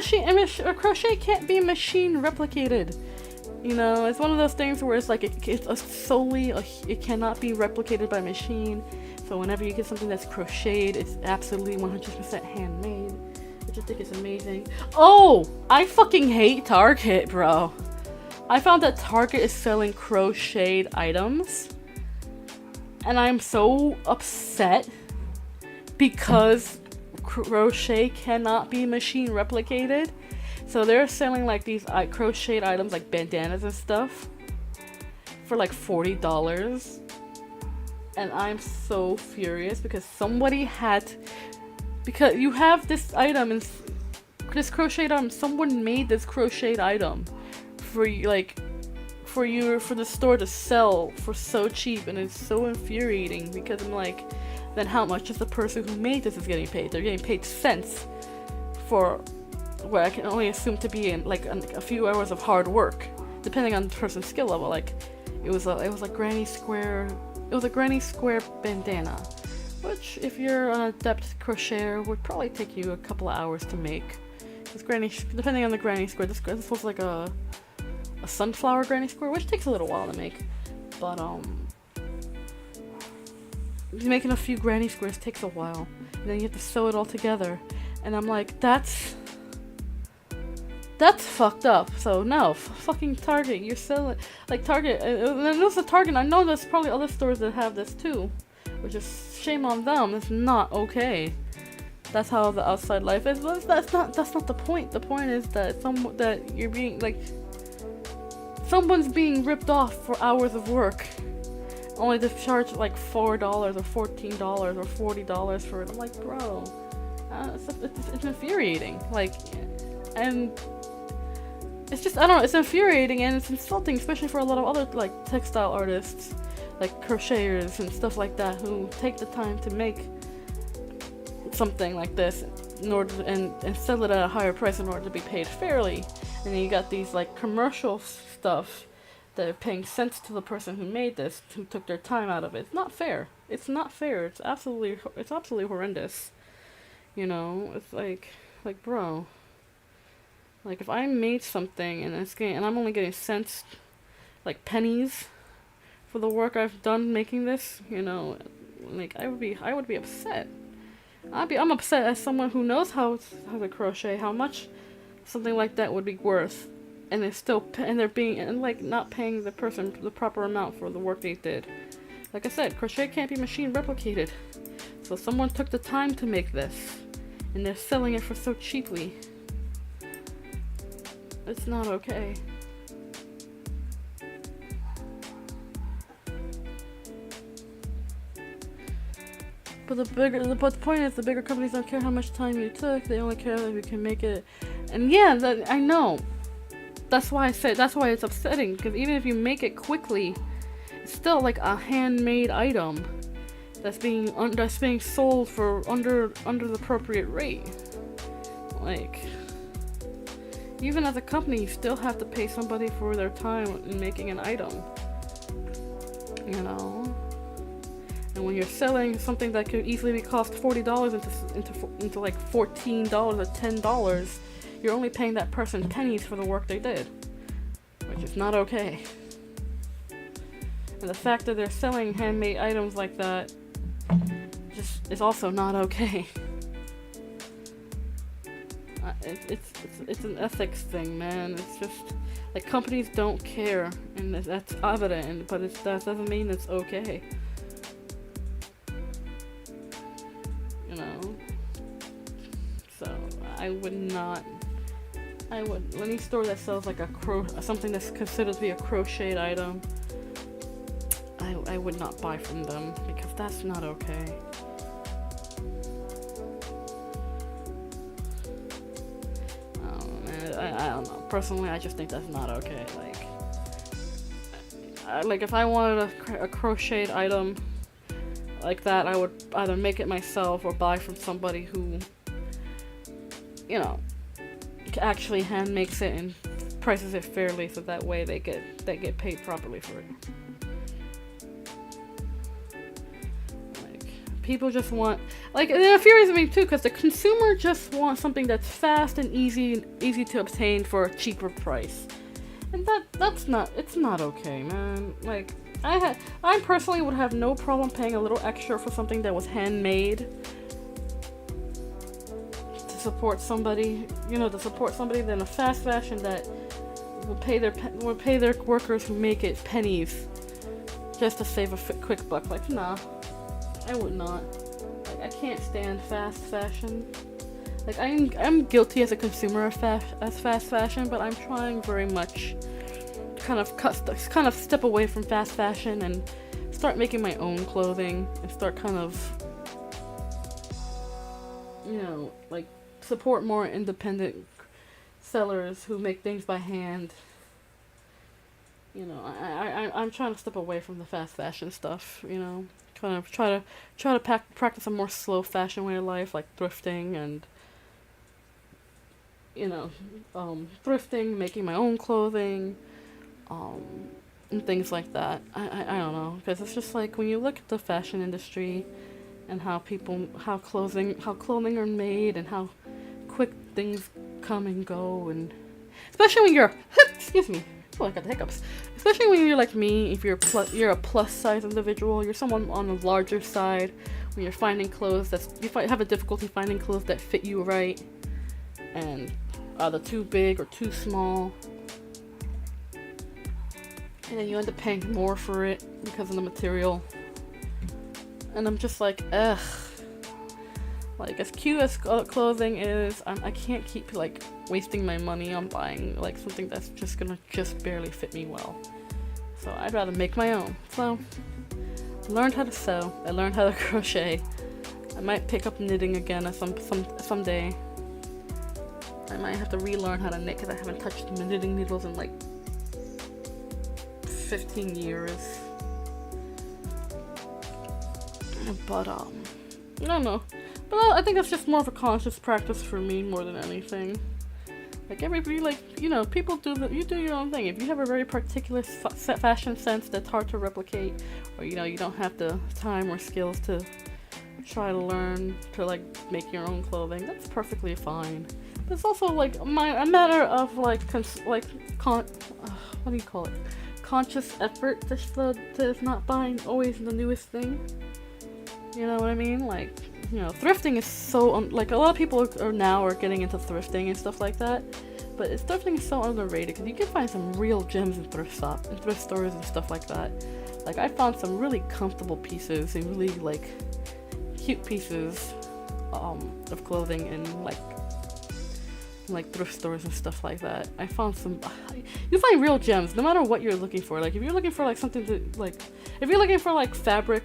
crochet can't be machine replicated. You know, it's one of those things where it's like, it cannot be replicated by machine. So whenever you get something that's crocheted, it's absolutely 100% handmade. Which I think is amazing. Oh! I fucking hate Target, bro. I found that Target is selling crocheted items. And I'm so upset. Because crochet cannot be machine replicated. So they're selling like these crocheted items like bandanas and stuff for like $40. And I'm so furious because because you have this item and this crocheted item, someone made this crocheted item for you, like for the store to sell for so cheap, and it's so infuriating because I'm like, then how much is the person who made this is getting paid? They're getting paid cents for what I can only assume to be in like a few hours of hard work, depending on the person's skill level. Like it was a granny square bandana, which if you're an adept crocheter would probably take you a couple of hours to make. Depending on the granny square, this was like a sunflower granny square, which takes a little while to make, but making a few granny squares takes a while, and then you have to sew it all together. And I'm like, That's fucked up. So no, fucking Target, you're selling like Target. And this is Target. I know there's probably other stores that have this too, which is shame on them. It's not okay. That's how the outside life is. But that's not the point. The point is that you're being like someone's being ripped off for hours of work, only to charge like $4 or $14 or $40 for it. I'm like, bro, it's infuriating. Like, and it's just, I don't know, it's infuriating and it's insulting, especially for a lot of other like textile artists, like crocheters and stuff like that, who take the time to make something like this in order to, and sell it at a higher price in order to be paid fairly. And then you got these like commercial stuff that are paying cents to the person who made this, who took their time out of it. It's not fair. It's not fair. It's absolutely horrendous. You know, it's like bro, like if I made something and I'm only getting cents, like pennies, for the work I've done making this, you know, like I would be upset. I'm upset as someone who knows how to crochet, how much something like that would be worth, and they're not paying the person the proper amount for the work they did. Like I said, crochet can't be machine replicated, so someone took the time to make this, and they're selling it for so cheaply. It's not okay. But the point is, the bigger companies don't care how much time you took. They only care that you can make it. And yeah, I know. That's why it's upsetting, because even if you make it quickly, it's still like a handmade item that's being sold for under the appropriate rate. Like, even as a company, you still have to pay somebody for their time in making an item. You know. And when you're selling something that could easily be cost $40 into like $14 or $10, you're only paying that person pennies for the work they did, which is not okay. And the fact that they're selling handmade items like that just is also not okay. It's an ethics thing, man. It's just like companies don't care, and that's evident. But that doesn't mean it's okay. You know. So any store that sells like something that's considered to be a crocheted item, I would not buy from them, because that's not okay. I don't know. Personally, I just think that's not okay. Like if I wanted a crocheted item like that, I would either make it myself or buy from somebody who, you know, actually hand makes it and prices it fairly, so that way they get paid properly for it. Like, people just want, like, it infuriates me too, because the consumer just wants something that's fast and easy to obtain for a cheaper price, and it's not okay, man. Like, I personally would have no problem paying a little extra for something that was handmade to support somebody, than a fast fashion that will pay their workers who make it pennies just to save a quick buck. Like, nah, I would not. Like, I can't stand fast fashion. Like, I'm guilty as a consumer of fast fashion, but I'm trying very much to kind of step away from fast fashion and start making my own clothing and start kind of, like, support more independent sellers who make things by hand. I'm trying to step away from the fast fashion stuff, kind of try to practice a more slow fashion way of life, like thrifting and making my own clothing, and things like that. I don't know, because it's just like, when you look at the fashion industry and how clothing are made and how quick things come and go, and especially when you're excuse me, oh, I got the hiccups. Especially when you're like me, if you're a plus size individual, you're someone on the larger side, when you're finding clothes have a difficulty finding clothes that fit you right, and either too big or too small. And then you end up paying more for it because of the material. And I'm just like, ugh. Like, as cute as clothing is, I can't keep, like, wasting my money on buying, like, something that's just gonna just barely fit me well. So I'd rather make my own. So, I learned how to sew. I learned how to crochet. I might pick up knitting again someday. I might have to relearn how to knit because I haven't touched the knitting needles in, like, 15 years. But, I don't know. But I think it's just more of a conscious practice for me more than anything. Like, people you do your own thing. If you have a very particular fashion sense that's hard to replicate, or, you don't have the time or skills to try to learn to, like, make your own clothing, that's perfectly fine. But it's also, like, a matter of, like, what do you call it? Conscious effort to not buying always the newest thing. You know what I mean? Like, thrifting is so, like, a lot of people are getting into thrifting and stuff like that, but thrifting is so underrated because you can find some real gems in thrift stores and stuff like that. Like, I found some really comfortable pieces and really, like, cute pieces of clothing in, like thrift stores and stuff like that. I found some, you find real gems no matter what you're looking for. Like, if you're looking for, like, something to, like, if you're looking for, like, fabric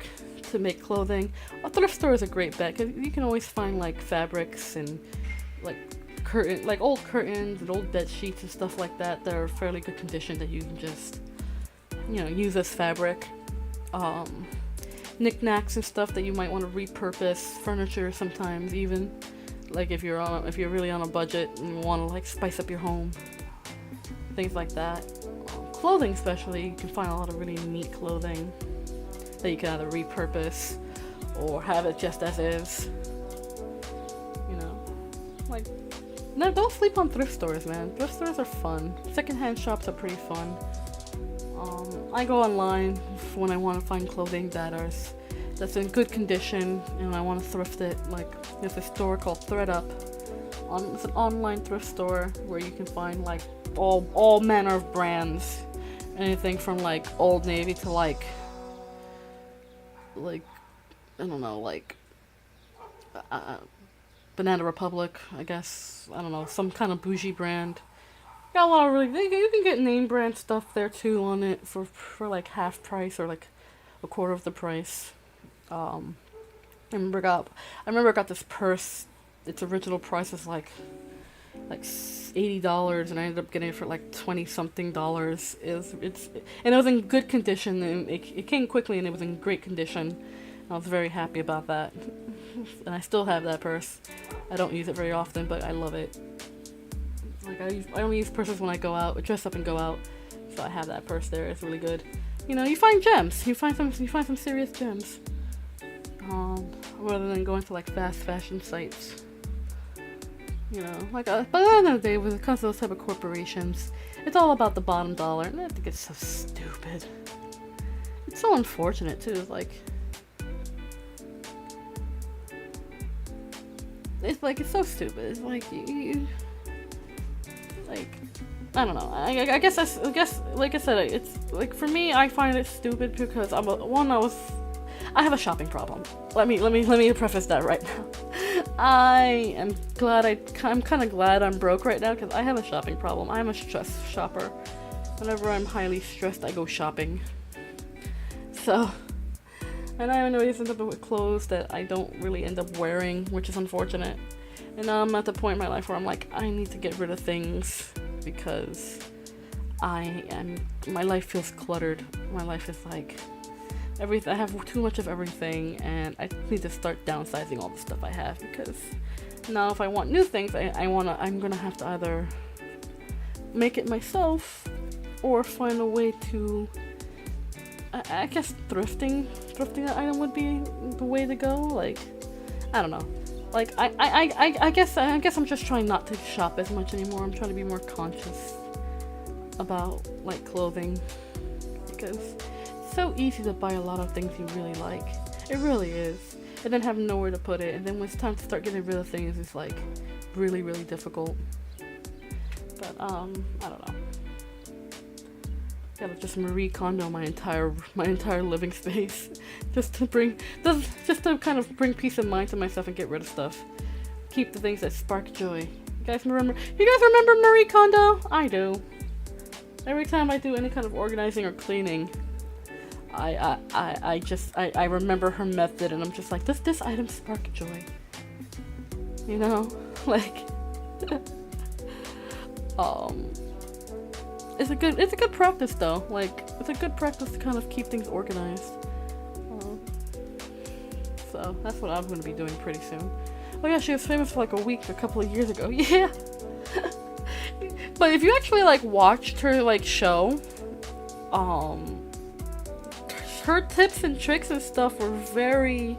to make clothing, a thrift store is a great bet because you can always find, like, fabrics and, like, old curtains and old bed sheets and stuff like that that are fairly good condition that you can just, use as fabric. Knickknacks and stuff that you might want to repurpose, furniture sometimes even. Like, if you're really on a budget and you want to, like, spice up your home, things like that. Clothing especially, you can find a lot of really neat clothing that you can either repurpose or have it just as is. Like, no, don't sleep on thrift stores, man. Thrift stores are fun. Secondhand shops are pretty fun. I go online when I want to find clothing that's in good condition and I want to thrift it. Like, there's a store called ThredUp. It's an online thrift store where you can find, like, all manner of brands. Anything from, like, Old Navy to, like I don't know, like Banana Republic, I guess. I don't know, some kind of bougie brand. Got a lot of you can get name brand stuff there too on it for like half price or like a quarter of the price. I remember I got this purse. Its original price was like $80, and I ended up getting it for like $20-something. And it was in good condition, and it came quickly, and it was in great condition. I was very happy about that, and I still have that purse. I don't use it very often, but I love it. Like, I only use purses when I go out, dress up and go out. So I have that purse there. It's really good. You find gems. You find some serious gems. Rather than going to, like, fast fashion sites. But at the end of the day, when it comes to those type of corporations, it's all about the bottom dollar, and I think it's so stupid. It's so unfortunate too. It's so stupid. It's like I don't know. I guess like I said, it's like, for me, I find it stupid because I have a shopping problem. Let me preface that right now. I'm kind of glad I'm broke right now because I have a shopping problem. I'm a stress shopper. Whenever I'm highly stressed, I go shopping. So, and I always end up with clothes that I don't really end up wearing, which is unfortunate. And now I'm at the point in my life where I'm like, I need to get rid of things because my life feels cluttered. My life is like, I have too much of everything, and I need to start downsizing all the stuff I have, because now if I want new things, I'm gonna have to either make it myself or find a way to, I guess thrifting an item would be the way to go. Like, I don't know. Like, I guess I'm just trying not to shop as much anymore. I'm trying to be more conscious about, like, clothing, because it's so easy to buy a lot of things you really like. It really is. And then have nowhere to put it. And then when it's time to start getting rid of things, it's like really, really difficult. But I don't know. Gotta just Marie Kondo my entire living space, just to kind of bring peace of mind to myself and get rid of stuff. Keep the things that spark joy. You guys remember Marie Kondo? I do. Every time I do any kind of organizing or cleaning, I remember her method, and I'm just like, this item spark joy. You know, like, it's a good practice though. Like, it's a good practice to kind of keep things organized. So that's what I'm going to be doing pretty soon. Oh yeah, she was famous for like a couple of years ago. Yeah. But if you actually like watched her like show, her tips and tricks and stuff were very,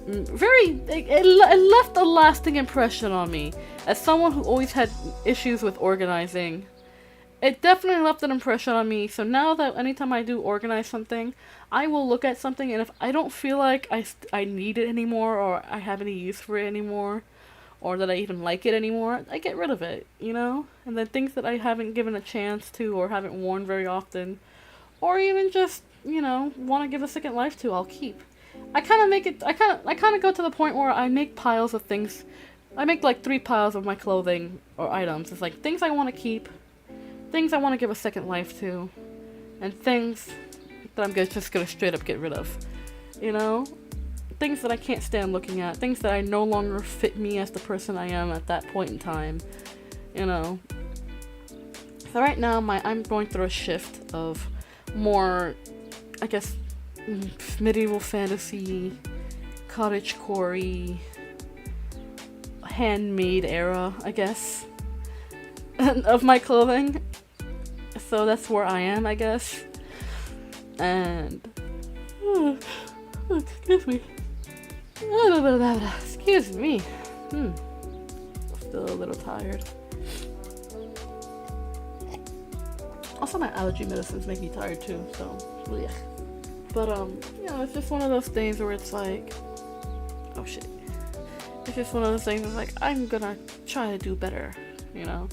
it left a lasting impression on me. As someone who always had issues with organizing, it definitely left an impression on me. So now that anytime I do organize something, I will look at something, and if I don't feel like I need it anymore, or I have any use for it anymore, or that I even like it anymore, I get rid of it, you know? And then things that I haven't given a chance to, or haven't worn very often, or even just, you know, want to give a second life to, I'll keep. I kind of go to the point where I make piles of things. I make like 3 piles of my clothing or items. It's like things I want to keep, things I want to give a second life to, and things that I'm just gonna straight up get rid of. You know? Things that I can't stand looking at, things that I no longer fit me as the person I am at that point in time. You know? So right now I'm going through a shift of more, I guess, medieval fantasy, cottagecore-y, handmade era, I guess, of my clothing. So that's where I am, I guess. And excuse me. Excuse me. Still a little tired. Also, my allergy medicines make me tired too, so blech. But you know, it's just one of those things where it's like, oh shit. It's just one of those things that's like, I'm gonna try to do better, you know?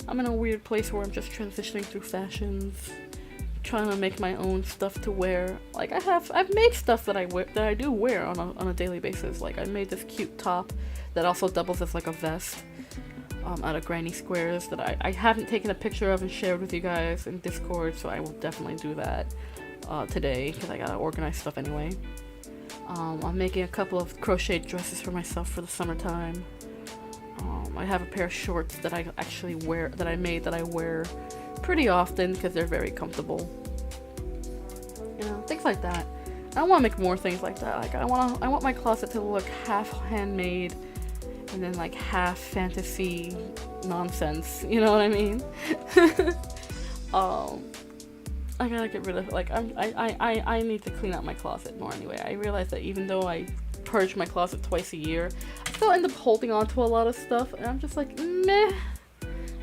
I'm in a weird place where I'm just transitioning through fashions, trying to make my own stuff to wear. Like, I've made stuff that I do wear on a daily basis. Like, I made this cute top that also doubles as like a vest, out of Granny Squares that I haven't taken a picture of and shared with you guys in Discord, so I will definitely do that today, because I gotta organize stuff anyway. I'm making a couple of crocheted dresses for myself for the summertime. I have a pair of shorts that I actually wear, that I wear pretty often because they're very comfortable. You know, things like that. I want to make more things like that. Like, I want my closet to look half handmade and then like half fantasy nonsense. You know what I mean? I gotta get rid of, like, I need to clean out my closet more anyway. I realize that even though I purge my closet twice a year, I still end up holding on to a lot of stuff, and I'm just like, meh,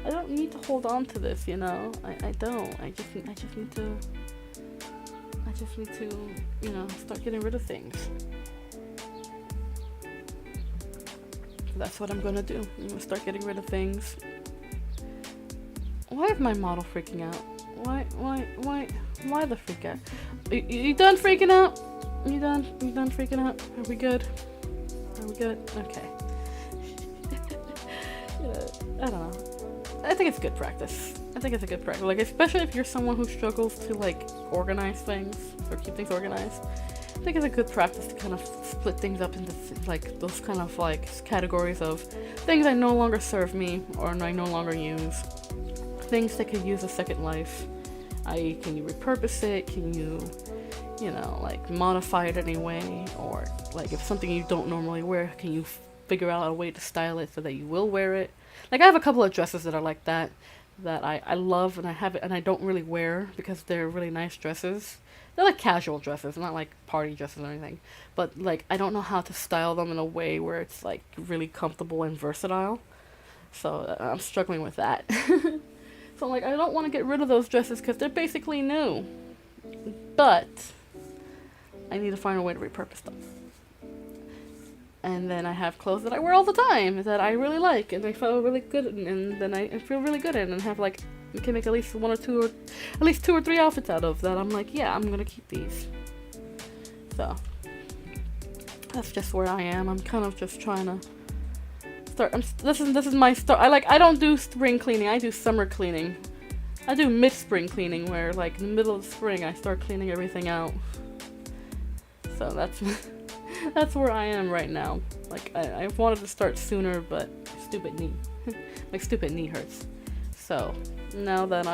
I don't need to hold on to this, you know? I don't. I just need to, you know, start getting rid of things. That's what I'm gonna do. I'm gonna start getting rid of things. Why is my model freaking out? Why the freak out? You done freaking out? You done freaking out? Are we good? Okay. I don't know. I think it's good practice. Like, especially if you're someone who struggles to, like, organize things or keep things organized. I think it's a good practice to kind of split things up into, like, those kind of, like, categories of things that no longer serve me or I no longer use. Things that could use a second life. Can you repurpose it? Can you know, like, modify it anyway? Or, like, if something you don't normally wear, can you figure out a way to style it so that you will wear it? Like, I have a couple of dresses that are like that I love, and I have it, and I don't really wear because they're really nice dresses. They're like casual dresses, not like party dresses or anything. But, like, I don't know how to style them in a way where it's, like, really comfortable and versatile. So I'm struggling with that. So I'm like, I don't want to get rid of those dresses because they're basically new. But I need to find a way to repurpose them. And then I have clothes that I wear all the time that I really like and I feel really good in, and then I feel really good in, and have like, you can make at least one or two, or at least 2 or 3 outfits out of that. I'm like, yeah, I'm gonna keep these. So that's just where I am. I'm kind of just trying to start. This is my start. I don't do spring cleaning. I do summer cleaning. I do mid-spring cleaning, where like in the middle of spring I start cleaning everything out. So that's where I am right now. Like I wanted to start sooner, but stupid knee, my stupid knee hurts. So now that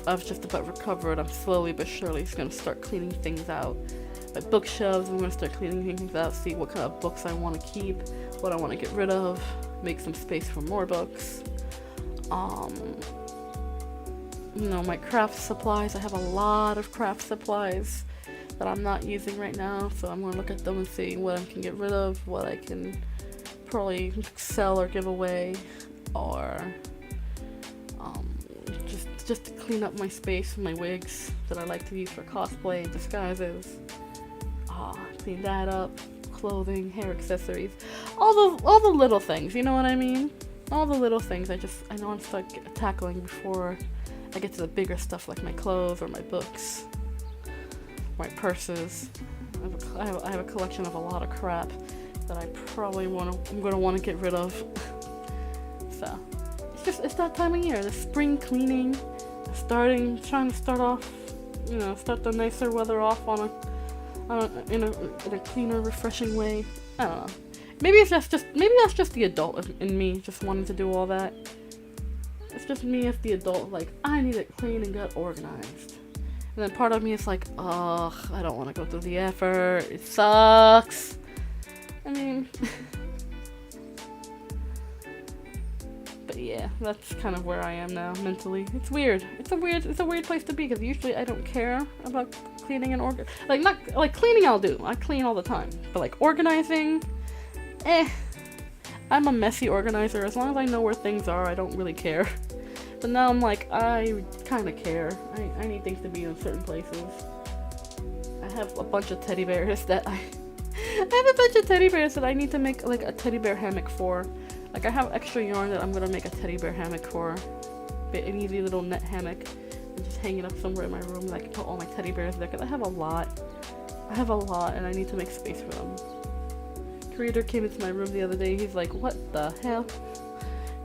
I've just about recovered, I'm slowly but surely just gonna start cleaning things out. My bookshelves, I'm gonna start cleaning things out, see what kind of books I want to keep, what I want to get rid of, make some space for more books. You know, my craft supplies, I have a lot of craft supplies that I'm not using right now, so I'm gonna look at them and see what I can get rid of, what I can probably sell or give away, or just to clean up my space, my wigs that I like to use for cosplay and disguises. Clean that up, clothing, hair accessories, all the little things, you know what I mean? All the little things I want to start tackling before I get to the bigger stuff like my clothes or my books, my purses. I have a collection of a lot of crap that I'm gonna want to get rid of. So it's that time of year, the spring cleaning, trying to start off, start the nicer weather off in a cleaner, refreshing way. I don't know. Maybe that's just the adult in me just wanting to do all that. It's just me as the adult, like, I need it clean and get organized. And then part of me is like, ugh, I don't want to go through the effort. It sucks. I mean, but yeah, that's kind of where I am now mentally. It's weird. It's a weird place to be, because usually I don't care about cleaning and cleaning I'll do. I clean all the time. But like organizing, I'm a messy organizer. As long as I know where things are, I don't really care. But now I'm like, I kind of care. I need things to be in certain places. I have a bunch of teddy bears that I need to make like a teddy bear hammock for. Like, I have extra yarn that I'm gonna make a teddy bear hammock for. An easy little net hammock. And just hang it up somewhere in my room that I can put all my teddy bears there, because I have a lot and I need to make space for them. Creator came into my room the other day. He's like, what the hell?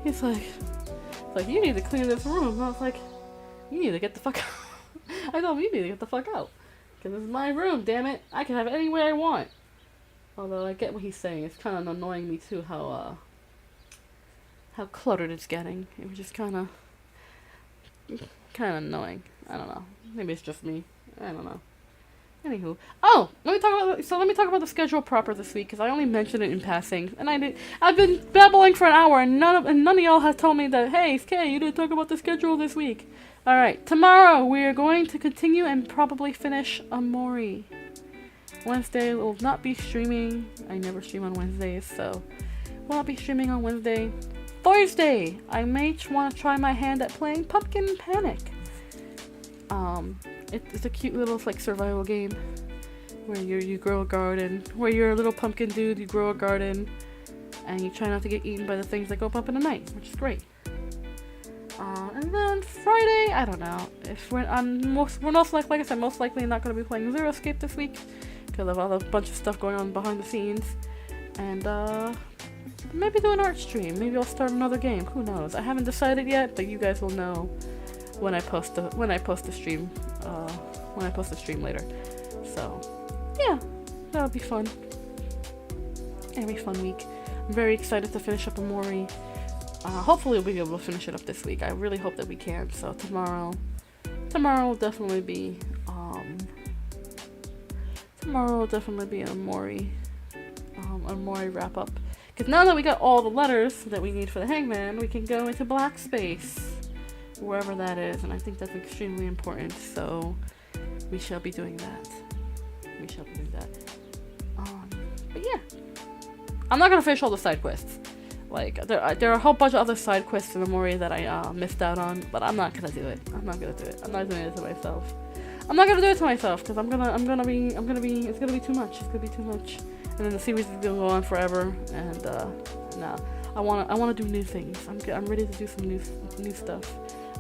He's like, you need to clean this room. And I was like, you need to get the fuck out. I told him, you need to get the fuck out. Because this is my room, damn it. I can have it any way I want. Although I get what he's saying. It's kind of annoying me too how cluttered it's getting. It was just kind of annoying. I don't know. Maybe it's just me. I don't know. Anywho, let me talk about the schedule proper this week, because I only mentioned it in passing, and I've been babbling for an hour, and none of y'all have told me that, hey, Skay, you didn't talk about the schedule this week. All right, tomorrow we are going to continue and probably finish Amori. Wednesday will not be streaming. I never stream on Wednesdays, so we'll not be streaming on Wednesday. Thursday, I may want to try my hand at playing Pumpkin Panic. It's a cute little like survival game where you grow a garden, where you're a little pumpkin dude, you grow a garden, and you try not to get eaten by the things that go up in the night, which is great. And then Friday, I don't know. If we're most likely, like I said, most likely not going to be playing Zero Escape this week because of all the bunch of stuff going on behind the scenes, and maybe do an art stream. Maybe I'll start another game. Who knows? I haven't decided yet, but you guys will know when I post the stream. When I post the stream later. So yeah, that'll be fun. Every fun week. I'm very excited to finish up Amori. Hopefully we'll be able to finish it up this week. I really hope that we can. So tomorrow will definitely be an Amori wrap up. Because now that we got all the letters that we need for the Hangman, we can go into Black Space, wherever that is, and I think that's extremely important. So we shall be doing that. But yeah, I'm not gonna finish all the side quests. Like there are a whole bunch of other side quests in Amori that I missed out on, but I'm not gonna do it. I'm not doing it to myself. I'm not gonna do it to myself because it's gonna be too much. It's gonna be too much, and then the series is gonna go on forever. And nah, I wanna do new things. I'm ready to do some new stuff.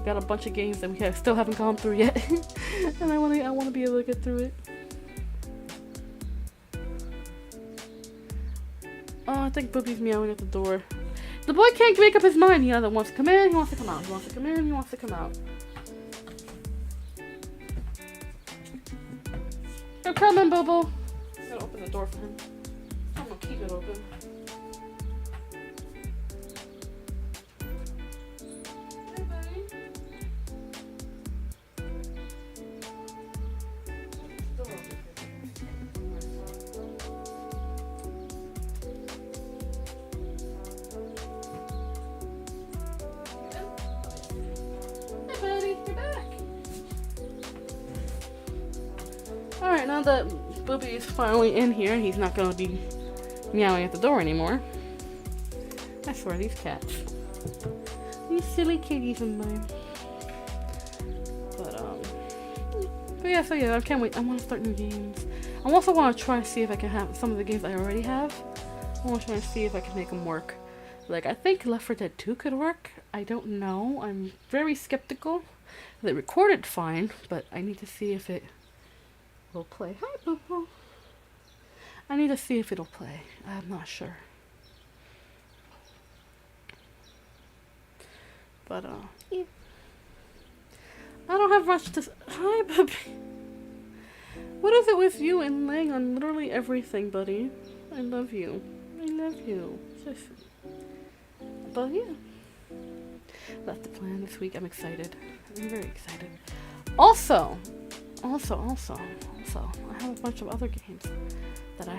Got a bunch of games that we still haven't gone through yet, and I wanna be able to get through it. Oh, I think Boopy's meowing at the door. The boy can't make up his mind. He either wants to come in, he wants to come out. He wants to come in, he wants to come out. You're coming, Boo-Boo. I'm gonna open the door for him. I'm gonna keep it open. Hey, buddy. Door open. Hey, buddy. You're back. Alright, now that Boopy is finally in here, he's not gonna be meowing at the door anymore. I swear, these cats. These silly kitties of mine. But yeah, so yeah, I can't wait. I want to start new games. I also want to try and see if I can have some of the games I already have. I want to try and see if I can make them work. Like, I think Left 4 Dead 2 could work. I don't know. I'm very skeptical. They recorded fine, but I need to see if it will play. Hi, Boo-Boo. I need to see if it'll play. I'm not sure. But, yeah. I don't have much to... Hi, Bubby. What is it with you and laying on literally everything, buddy? I love you. I love you. So sweet. But, yeah. That's the plan this week. I'm excited. I'm very excited. Also, I have a bunch of other games that I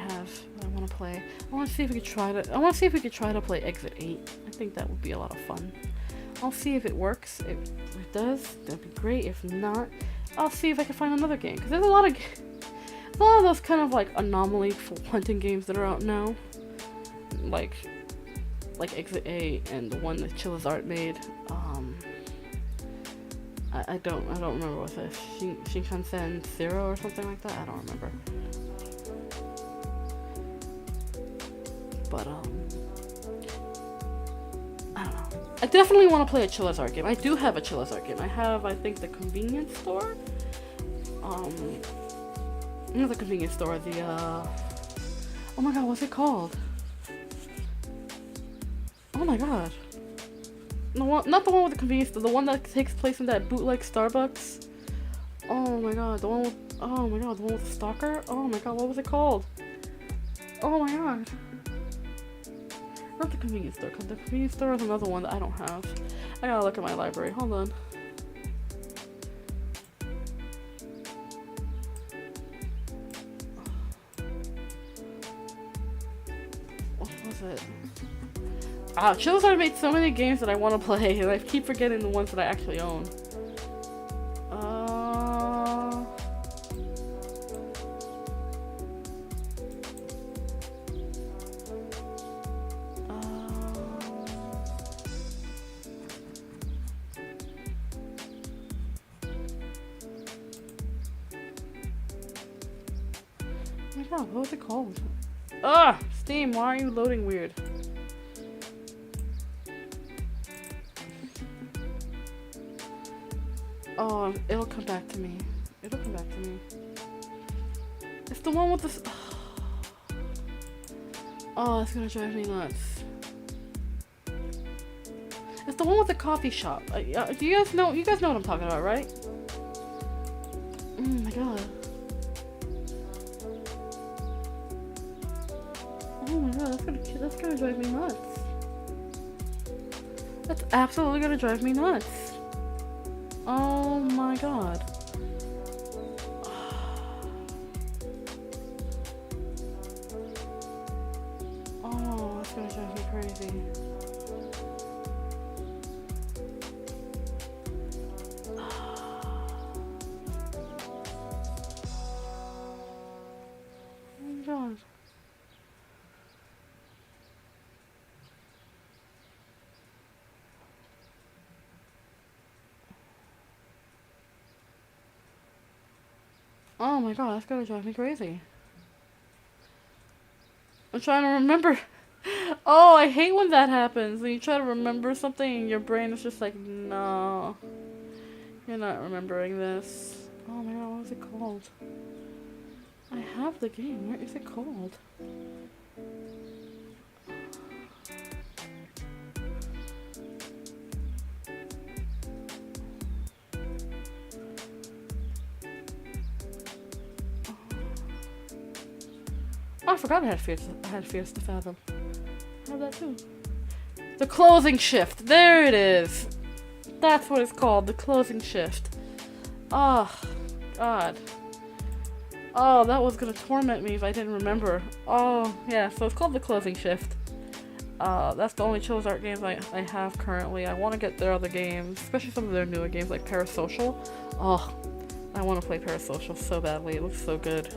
want to play. I want to see if we could try to play Exit 8. I think that would be a lot of fun. I'll see if it works. If it does, that'd be great. If not, I'll see if I can find another game. Because there's a lot of those kind of like anomaly hunting games that are out now. Like Exit 8 and the one that Chillazart made. I don't remember what it was. Shinkansen Zero or something like that. I don't remember. But I don't know. I definitely want to play a Chillazart game. I do have a Chillazart game. I have, I think, the convenience store. Not the convenience store. The oh my god, what's it called? Oh my god. Not the one with the convenience store, the one that takes place in that bootleg Starbucks. Oh my god, the one with the stalker? Oh my god, what was it called? Oh my god. Not the convenience store, because the convenience store is another one that I don't have. I gotta look at my library, hold on. What was it? Chillazart made so many games that I want to play, and I keep forgetting the ones that I actually own. Oh my god, what was it called? Steam, why are you loading weird? Oh, it'll come back to me. It'll come back to me. It's the one with the... Oh, it's gonna drive me nuts. It's the one with the coffee shop. Do you guys know? You guys know what I'm talking about, right? Oh my god. Oh my god, that's gonna drive me nuts. That's absolutely gonna drive me nuts. Oh my god. Oh, that's gonna drive me crazy. Oh my god. Oh my god, that's gonna drive me crazy. I'm trying to remember. Oh, I hate when that happens. When you try to remember something and your brain is just like, no. You're not remembering this. Oh my god, what is it called? I have the game. What is it called? Oh, I forgot I had Fears to Fathom. I have that too. The Closing Shift. There it is. That's what it's called. The Closing Shift. Oh, God. Oh, that was gonna torment me if I didn't remember. Oh, yeah. So it's called The Closing Shift. That's the only Chills Art games I have currently. I want to get their other games, especially some of their newer games like Parasocial. Oh, I want to play Parasocial so badly. It looks so good.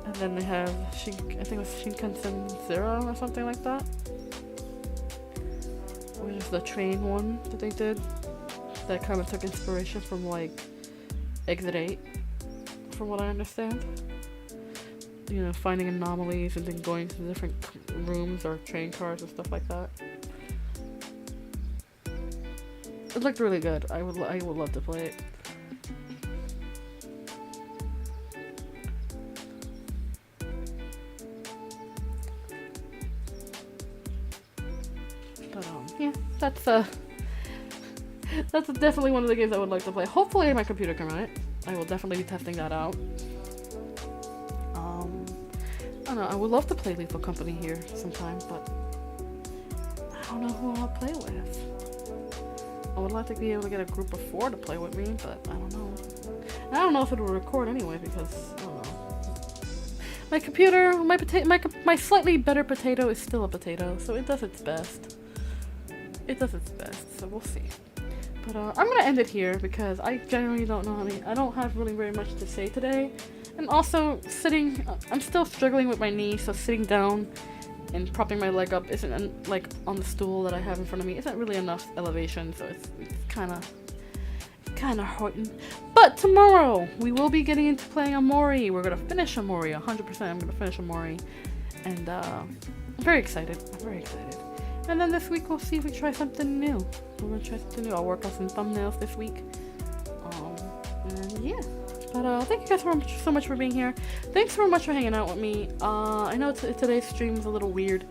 And then they have, I think it was Kind and Considerate or something like that. Which is the train one that they did. That kind of took inspiration from like Exit 8, from what I understand. You know, finding anomalies and then going to different rooms or train cars and stuff like that. It looked really good. I would love to play it. But yeah, that's definitely one of the games I would like to play. Hopefully my computer can run it. I will definitely be testing that out. I don't know, I would love to play Lethal Company here sometime, but I don't know who I'll play with. I would like to be able to get a group of 4 to play with me, but I don't know. And I don't know if it will record anyway, because, I don't know. My computer, my slightly better potato is still a potato, so it does its best. It does its best, so we'll see. But I'm gonna end it here because I generally don't know I don't have really very much to say today. And also, I'm still struggling with my knee, so sitting down and propping my leg up isn't, like, on the stool that I have in front of me, isn't really enough elevation, so it's kinda hurting. But tomorrow, we will be getting into playing Amori. We're gonna finish Amori, 100%. I'm gonna finish Amori. And, I'm very excited. And then this week, we'll see if we try something new. We're gonna try something new. I'll work on some thumbnails this week. And yeah. But thank you guys so much for being here. Thanks so much for hanging out with me. I know today's stream is a little weird.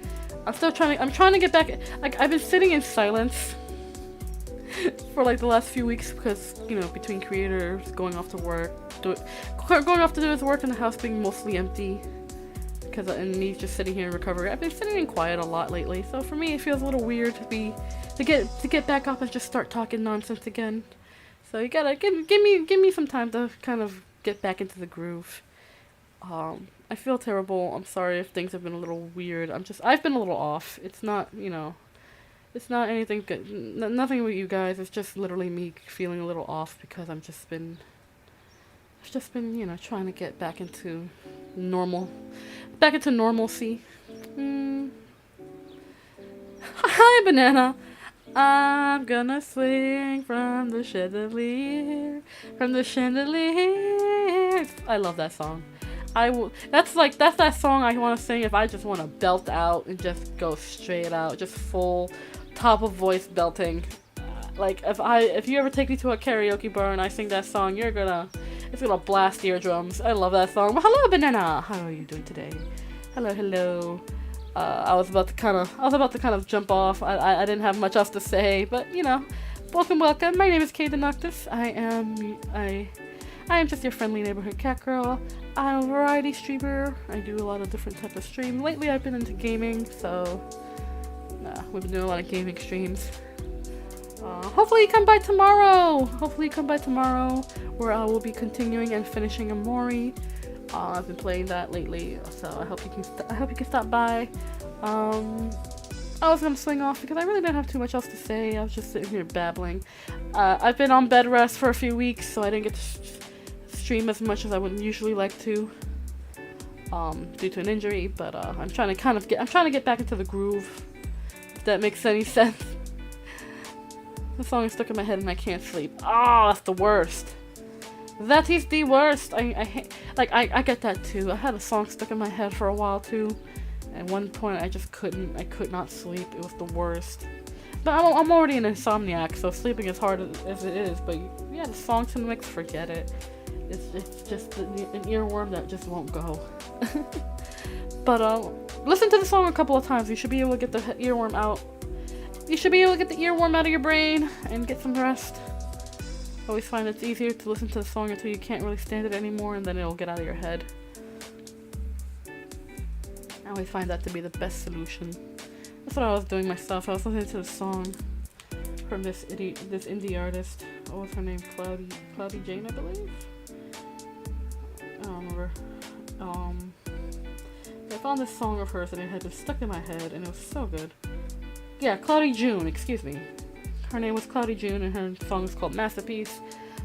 I'm trying to get back. Like, I've been sitting in silence for like the last few weeks because, you know, between creators going off to work, going off to do his work, and the house being mostly empty, and me just sitting here in recovery. I've been sitting in quiet a lot lately, so for me it feels a little weird to get back up and just start talking nonsense again. So you gotta give me some time to kind of get back into the groove. I feel terrible. I'm sorry if things have been a little weird. I've been a little off. It's not, you know, it's not anything good. Nothing with you guys. It's just literally me feeling a little off because I've just been, you know, trying to get back into normalcy. Hi, Banana. I'm gonna swing from the chandelier, I love that song. That's that song I want to sing if I just want to belt out and just go straight out, just full top of voice belting. Like if you ever take me to a karaoke bar and I sing that song, it's gonna blast eardrums. I love that song. Well, hello, Banana. How are you doing today? Hello. I was about to kind of jump off. I didn't have much else to say, but you know, welcome. My name is Kind and Considerate. I am just your friendly neighborhood cat girl. I'm a variety streamer. I do a lot of different types of streams. Lately, I've been into gaming, so we've been doing a lot of gaming streams. Hopefully you come by tomorrow. Where I will be continuing and finishing Amori. I've been playing that lately, so I hope you can stop by. I was gonna swing off because I really didn't have too much else to say. I was just sitting here babbling. I've been on bed rest for a few weeks, so I didn't get to stream as much as I would usually like to, due to an injury. But I'm trying to get back into the groove. If that makes any sense. The song is stuck in my head and I can't sleep. Oh, that's the worst. That is the worst. I hate, like, I get that too. I had a song stuck in my head for a while too. At one point, I could not sleep. It was the worst. But I'm already an insomniac, so sleeping is hard as it is. But yeah, the songs in the mix, forget it. It's just an earworm that just won't go. But listen to the song a couple of times. You should be able to get the earworm out. You should be able to get the earworm out of your brain and get some rest. I always find it's easier to listen to the song until you can't really stand it anymore, and then it'll get out of your head. I always find that to be the best solution. That's what I was doing myself. I was listening to the song from this indie artist. What was her name? Cloudy Jane, I believe. I don't remember. I found this song of hers and it had been stuck in my head, and it was so good. Yeah, Cloudy June. Excuse me. Her name was Cloudy June, and her song is called Masterpiece.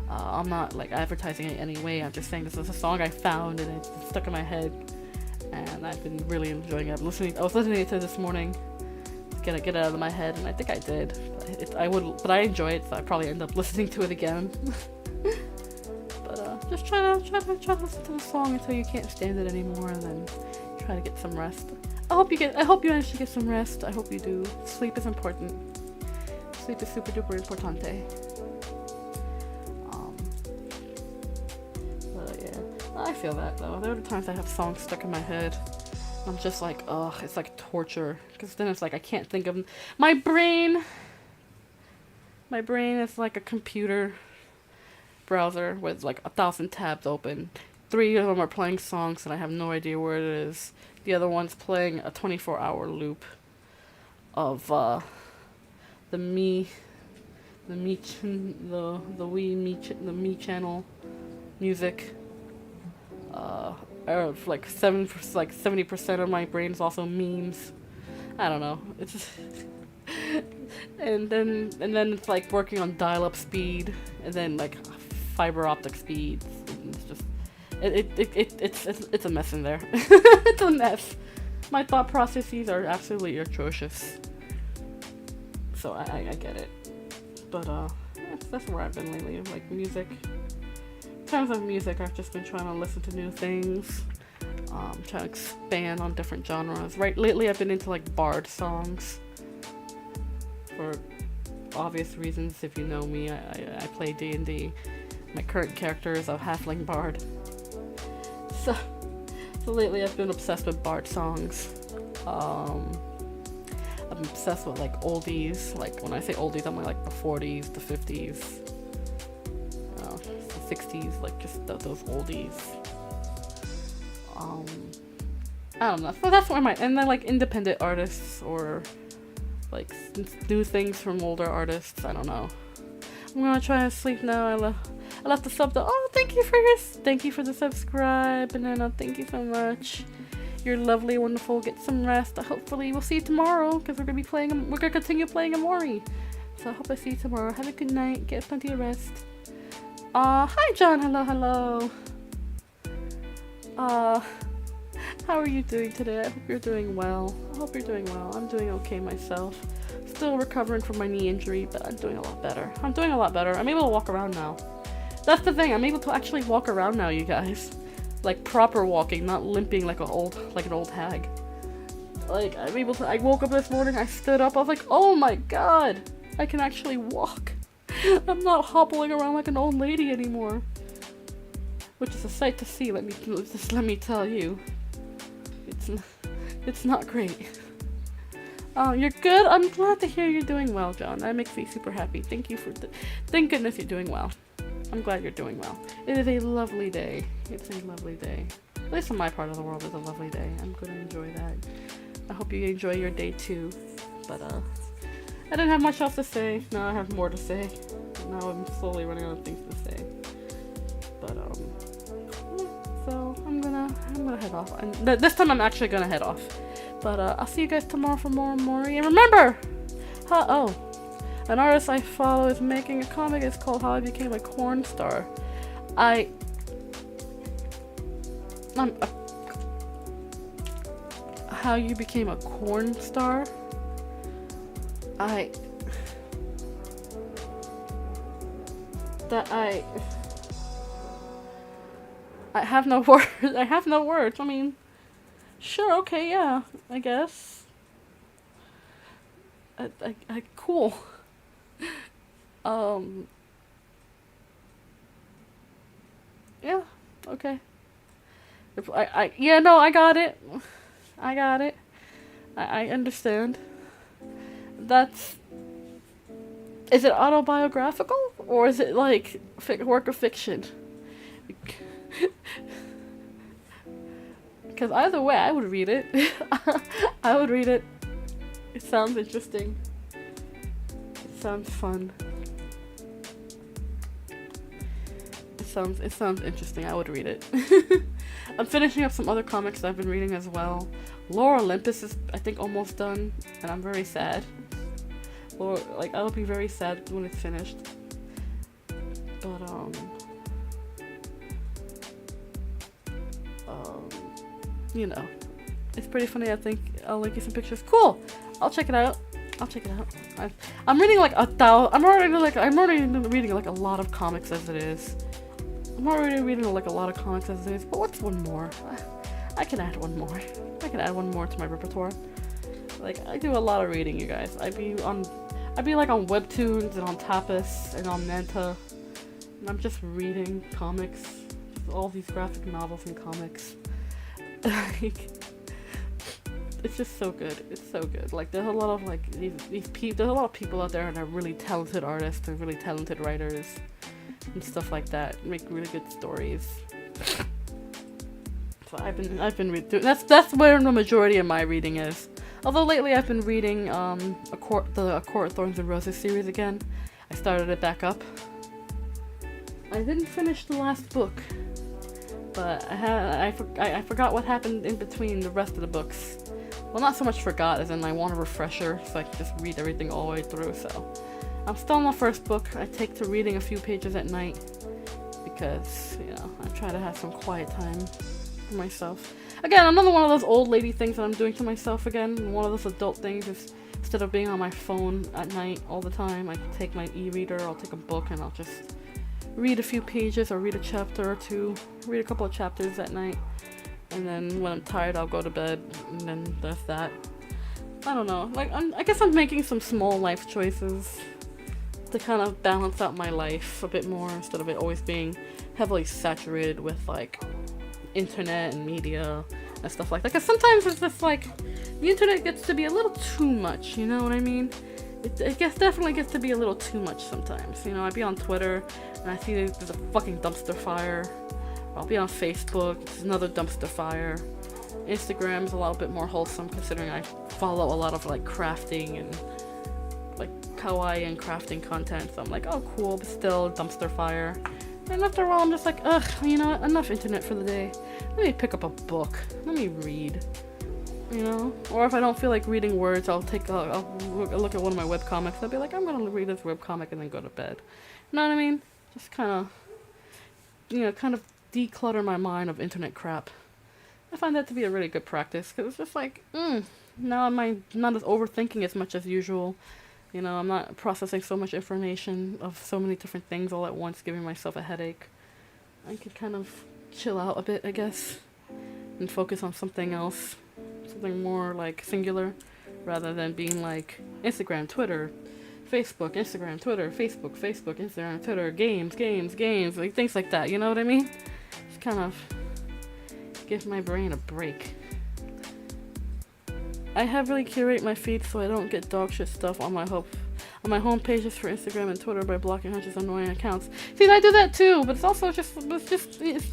I'm not like advertising it anyway. I'm just saying this is a song I found and it's stuck in my head, and I've been really enjoying it. I was listening to it this morning to get it out of my head, and I think I did. But I enjoy it, so I probably end up listening to it again. But just try to listen to the song until you can't stand it anymore, and then try to get some rest. I hope you manage to get some rest. I hope you do. Sleep is important. Sleep is super duper importante. But yeah, I feel that though. There are times I have songs stuck in my head. I'm just like, ugh, it's like torture. Because then it's like I can't think of my brain. My brain is like a computer browser with like 1,000 tabs open. 3 of them are playing songs and I have no idea where it is. The other one's playing a 24-hour loop of the Me channel music. Like 70% of my brain is also memes. I don't know. It's just and then it's like working on dial-up speed, and then like fiber optic speeds. It's just it's a mess in there. It's a mess. My thought processes are absolutely atrocious. So I get it. But that's where I've been lately. Like music. In terms of music, I've just been trying to listen to new things. Trying to expand on different genres. Lately I've been into like bard songs. For obvious reasons, if you know me, I play D&D. My current character is a halfling bard. So lately I've been obsessed with bard songs. I'm obsessed with like oldies. Like when I say oldies, I'm like the 40s, the 50s, the 60s, like just those oldies. I don't know. So that's where and then like independent artists or like new things from older artists. I don't know. I'm gonna try to sleep now. I left the sub though. Oh, thank you for the subscribe, and then thank you so much. You're lovely, wonderful. Get some rest. Hopefully we'll see you tomorrow because we're gonna continue playing Amori. So I hope I see you tomorrow. Have a good night. Get plenty of rest. Hi John. Hello. How are you doing today? I hope you're doing well. I'm doing okay myself. Still recovering from my knee injury, but I'm doing a lot better. I'm able to walk around now. That's the thing. I'm able to actually walk around now, you guys. Like proper walking, not limping like an old hag. Like I woke up this morning, I stood up, I was like, oh my god, I can actually walk. I'm not hobbling around like an old lady anymore. Which is a sight to see, let me tell you. It's not great. Oh, you're good? I'm glad to hear you're doing well, John. That makes me super happy. Thank thank goodness you're doing well. I'm glad you're doing well. It is a lovely day. At least in my part of the world, it's a lovely day. I'm gonna enjoy that. I hope you enjoy your day too. But I didn't have much else to say. Now I have more to say. Now I'm slowly running out of things to say. But so I'm gonna head off. And this time I'm actually gonna head off. But I'll see you guys tomorrow for more Mori. And remember, an artist I follow is making a comic. It's called How I Became a Corn Star. How you became a corn star? I have no words. I have no words. I mean, sure, okay, yeah, I guess. Cool. Um, yeah, okay. Yeah, no, I got it. I got it. I understand. That's. Is it autobiographical? Or is it like work of fiction? Because either way, I would read it. I would read it. It sounds interesting. It sounds fun. It sounds interesting. I would read it. I'm finishing up some other comics I've been reading as well. Lore Olympus is, I think, almost done, and I'm very sad. Or like, I'll be very sad when it's finished. But you know, it's pretty funny. I think I'll link you some pictures. Cool. I'll check it out. I'm reading like I'm already reading like a lot of comics as it is. I'm already reading like a lot of comics as it is. But what's one more? I can add one more. I can add one more to my repertoire. Like, I do a lot of reading, you guys. I'd be like on Webtoons and on Tapas and on Manta, and I'm just reading comics, just all these graphic novels and comics. Like, it's just so good. It's so good. Like, there's a lot of like these people. There's a lot of people out there that are really talented artists and really talented writers and stuff like that. Make really good stories. So I've been reading. That's where the majority of my reading is. Although lately I've been reading the A Court of Thorns and Roses series again. I started it back up. I didn't finish the last book, but I forgot what happened in between the rest of the books. Well, not so much forgot, as in I want a refresher, so I can just read everything all the way through. So I'm still on the first book. I take to reading a few pages at night because, you know, I try to have some quiet time for myself. Again, another one of those old lady things that I'm doing to myself again. One of those adult things is, instead of being on my phone at night all the time, I take my e-reader, I'll take a book, and I'll just read a few pages or read a chapter or two, read a couple of chapters at night. And then when I'm tired, I'll go to bed, and then that's that. I don't know. Like, I guess I'm making some small life choices to kind of balance out my life a bit more, instead of it always being heavily saturated with, like, internet and media and stuff like that. Because sometimes it's just like the internet gets to be a little too much, you know what I mean? It definitely gets to be a little too much sometimes. You know, I'd be on Twitter and I see there's a fucking dumpster fire. I'll be on Facebook, it's another dumpster fire. Instagram's a little bit more wholesome, considering I follow a lot of like crafting and like kawaii and crafting content. So I'm like, oh cool, but still dumpster fire. And after a while, I'm just like, ugh, you know what? Enough internet for the day. Let me pick up a book. Let me read. You know? Or if I don't feel like reading words, I'll look at one of my webcomics. I'll be like, I'm gonna read this webcomic and then go to bed. You know what I mean? Just kind of, you know, kind of declutter my mind of internet crap. I find that to be a really good practice, because it's just like, now I'm not as overthinking as much as usual. You know, I'm not processing so much information of so many different things all at once, giving myself a headache. I could kind of chill out a bit, I guess, and focus on something else, something more like singular, rather than being like Instagram, Twitter, Facebook, Instagram, Twitter, Facebook, Instagram, Twitter, games, like things like that, you know what I mean? Just kind of give my brain a break. I heavily curate my feed so I don't get dog shit stuff on my home pages for Instagram and Twitter by blocking Hunch's annoying accounts. See, I do that too, but it's also it's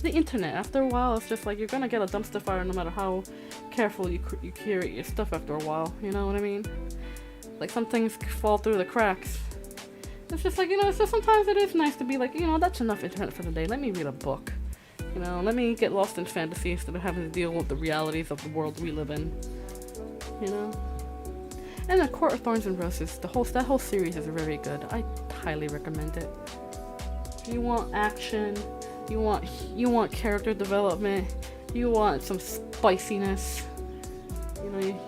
the internet. After a while, it's just like you're gonna get a dumpster fire no matter how careful you curate your stuff after a while. You know what I mean? Like, some things fall through the cracks. It's just like, you know, it's just sometimes it is nice to be like, you know, that's enough internet for the day. Let me read a book. You know, let me get lost in fantasy instead of having to deal with the realities of the world we live in. You know? And A Court of Thorns and Roses, that whole series is very good. I highly recommend it. If you want action, you want character development, you want some spiciness, you know,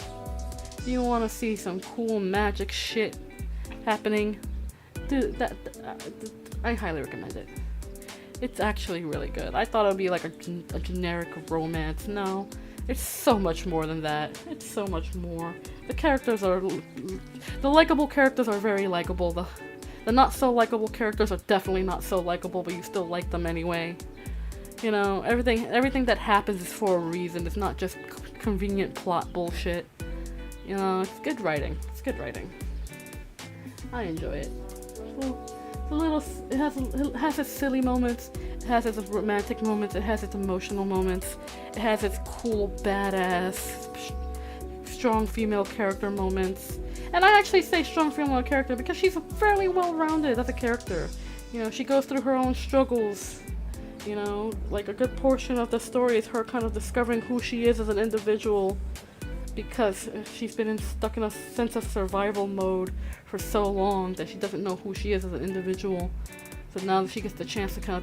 you want to see some cool magic shit happening, dude, I highly recommend it. It's actually really good. I thought it would be like a generic romance. No, it's so much more than that. It's so much more. The likable characters are very likable. The not so likable characters are definitely not so likable, but you still like them anyway. You know, everything that happens is for a reason. It's not just convenient plot bullshit. You know, it's good writing. It's good writing. I enjoy it. It has its silly moments. It has its romantic moments. It has its emotional moments. It has its cool, badass, strong female character moments. And I actually say strong female character because she's fairly well-rounded as a character. You know, she goes through her own struggles. You know, like a good portion of the story is her kind of discovering who she is as an individual, because she's been stuck in a sense of survival mode for so long that she doesn't know who she is as an individual. So now that she gets the chance to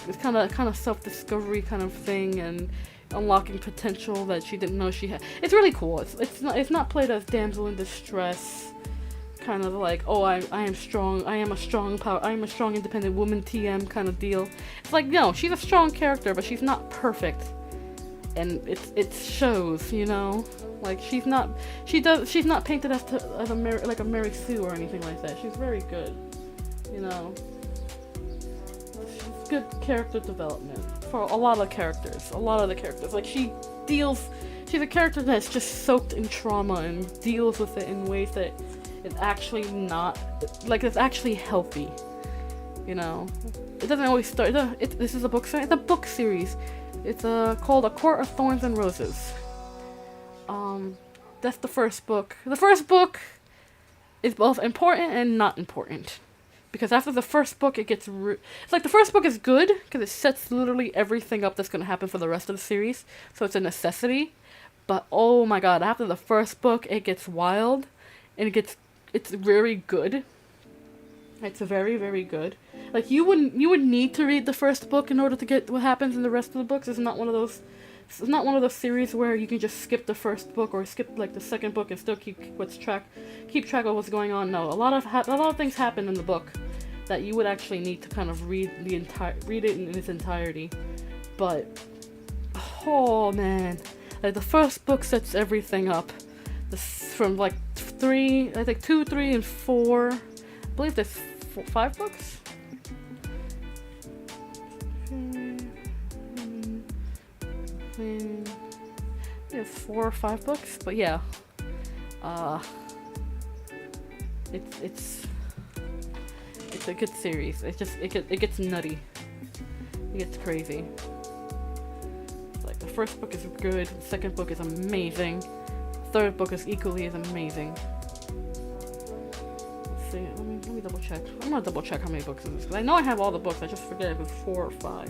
it's kind of self-discovery kind of thing and unlocking potential that she didn't know she had. It's really cool. It's not played as damsel in distress, kind of like, oh, I am strong. I am a strong independent woman TM kind of deal. It's like, no, she's a strong character, but she's not perfect, and it shows, you know. Like she's not painted as a Mary Sue or anything like that. She's very good, you know. She's good character development for a lot of the characters. Like she's a character that's just soaked in trauma and deals with it in ways that it's actually not, like, it's actually healthy, you know. It doesn't always start. This is a book series. It's a book series. It's called A Court of Thorns and Roses. That's the first book. The first book is both important and not important, because after the first book it gets it's like the first book is good because it sets literally everything up that's going to happen for the rest of the series, so it's a necessity. But oh my god, after the first book it gets wild, and it's very good. It's very, very good. Like you would need to read the first book in order to get what happens in the rest of the books. It's not one of those series where you can just skip the first book or skip like the second book and still keep track of what's going on. No, a lot of things happen in the book that you would actually need to kind of read it in its entirety. But oh man, like the first book sets everything up. From like 2, 3, and 4. I believe there's 5 books. There's 4 or 5 books, but yeah, it's a good series. It gets nutty. It gets crazy. Like the first book is good. The second book is amazing. Third book is equally as amazing. Let's see. Let me double check. I'm gonna double check how many books it is, because I know I have all the books. I just forget if it's 4 or 5.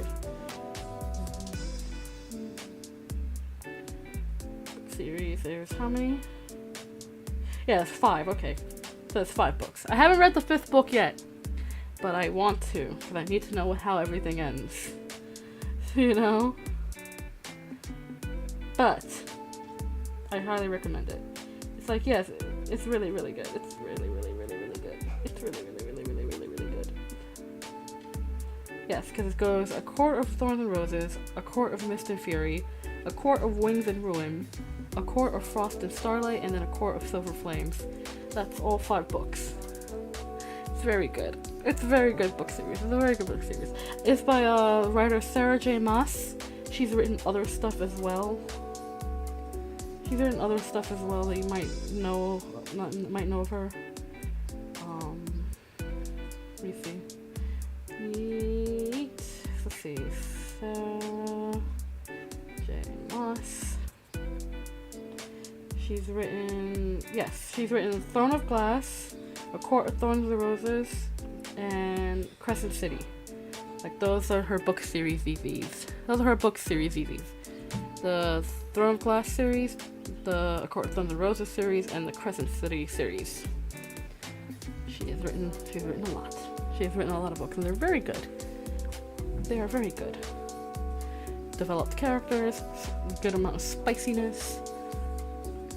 Series. There's how many? Yeah, it's 5. Okay, so it's 5 books. I haven't read the 5th book yet, but I want to, because I need to know how everything ends. You know. But I highly recommend it. It's like, yes, it's really, really good. It's really, really, really, really good. It's really, really, really, really, really, really good. Yes, because it goes A Court of Thorns and Roses, A Court of Mist and Fury, A Court of Wings and Ruin, A Court of Frost and Starlight, and then A Court of Silver Flames. That's all 5 books. It's very good. It's a very good book series. It's a very good book series. It's by writer Sarah J. Maas. She's written other stuff as well. She's written other stuff as well that you might know of her. Let me see. Let's see. Sarah J. Maas. She's written Throne of Glass, A Court of Thorns and Roses, and Crescent City. Like, those are her book series EVs. The Throne of Glass series, the A Court of Thorns and Roses series, and the Crescent City series. She's written a lot. She has written a lot of books, and they're very good. They are very good. Developed characters, good amount of spiciness,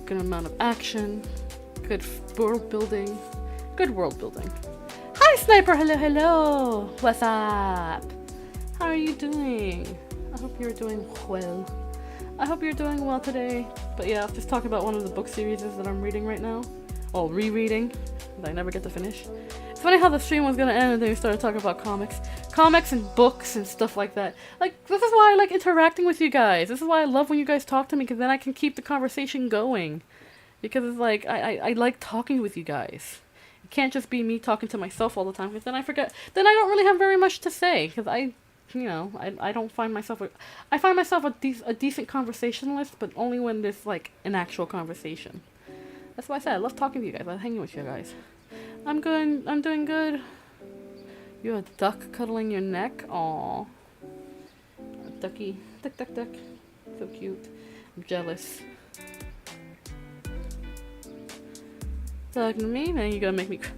good amount of action, good world building. Hi Sniper, hello. What's up? How are you doing? I hope you're doing well. I hope you're doing well today. But yeah, I'll just talk about one of the book series that I'm reading right now. Well, rereading. That I never get to finish. It's funny how the stream was gonna end and then we started talking about comics. Comics and books and stuff like that. Like, this is why I like interacting with you guys. This is why I love when you guys talk to me, because then I can keep the conversation going. Because it's like, I like talking with you guys. It can't just be me talking to myself all the time, because then I forget. Then I don't really have very much to say, because I don't find myself I find myself a decent conversationalist, but only when there's like an actual conversation. That's why I said I love talking to you guys. I love hanging with you guys. I'm good. I'm doing good. You're a duck cuddling your neck. Aww. Ducky. Duck, duck, duck. So cute. I'm jealous. Talking to me? Man, you're gonna make me cry.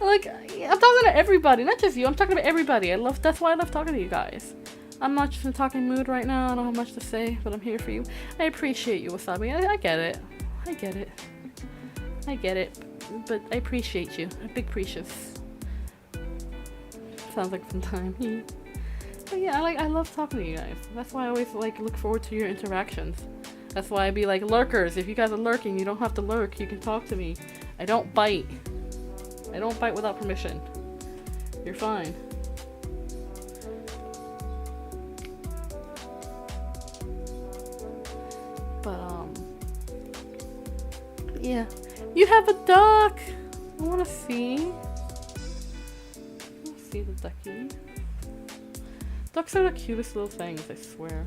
Like, I'm talking to everybody, not just you. I'm talking to everybody. That's why I love talking to you guys. I'm not just in a talking mood right now. I don't have much to say, but I'm here for you. I appreciate you, Wasabi. I get it. I get it. I get it. But I appreciate you. I'm big precious. Sounds like some time. But yeah, I love talking to you guys. That's why I always look forward to your interactions. That's why I be like, lurkers, if you guys are lurking, you don't have to lurk. You can talk to me. I don't bite. I don't bite without permission. You're fine. But, yeah. You have a duck! I wanna see. Let's see the ducky. Ducks are the cutest little things, I swear.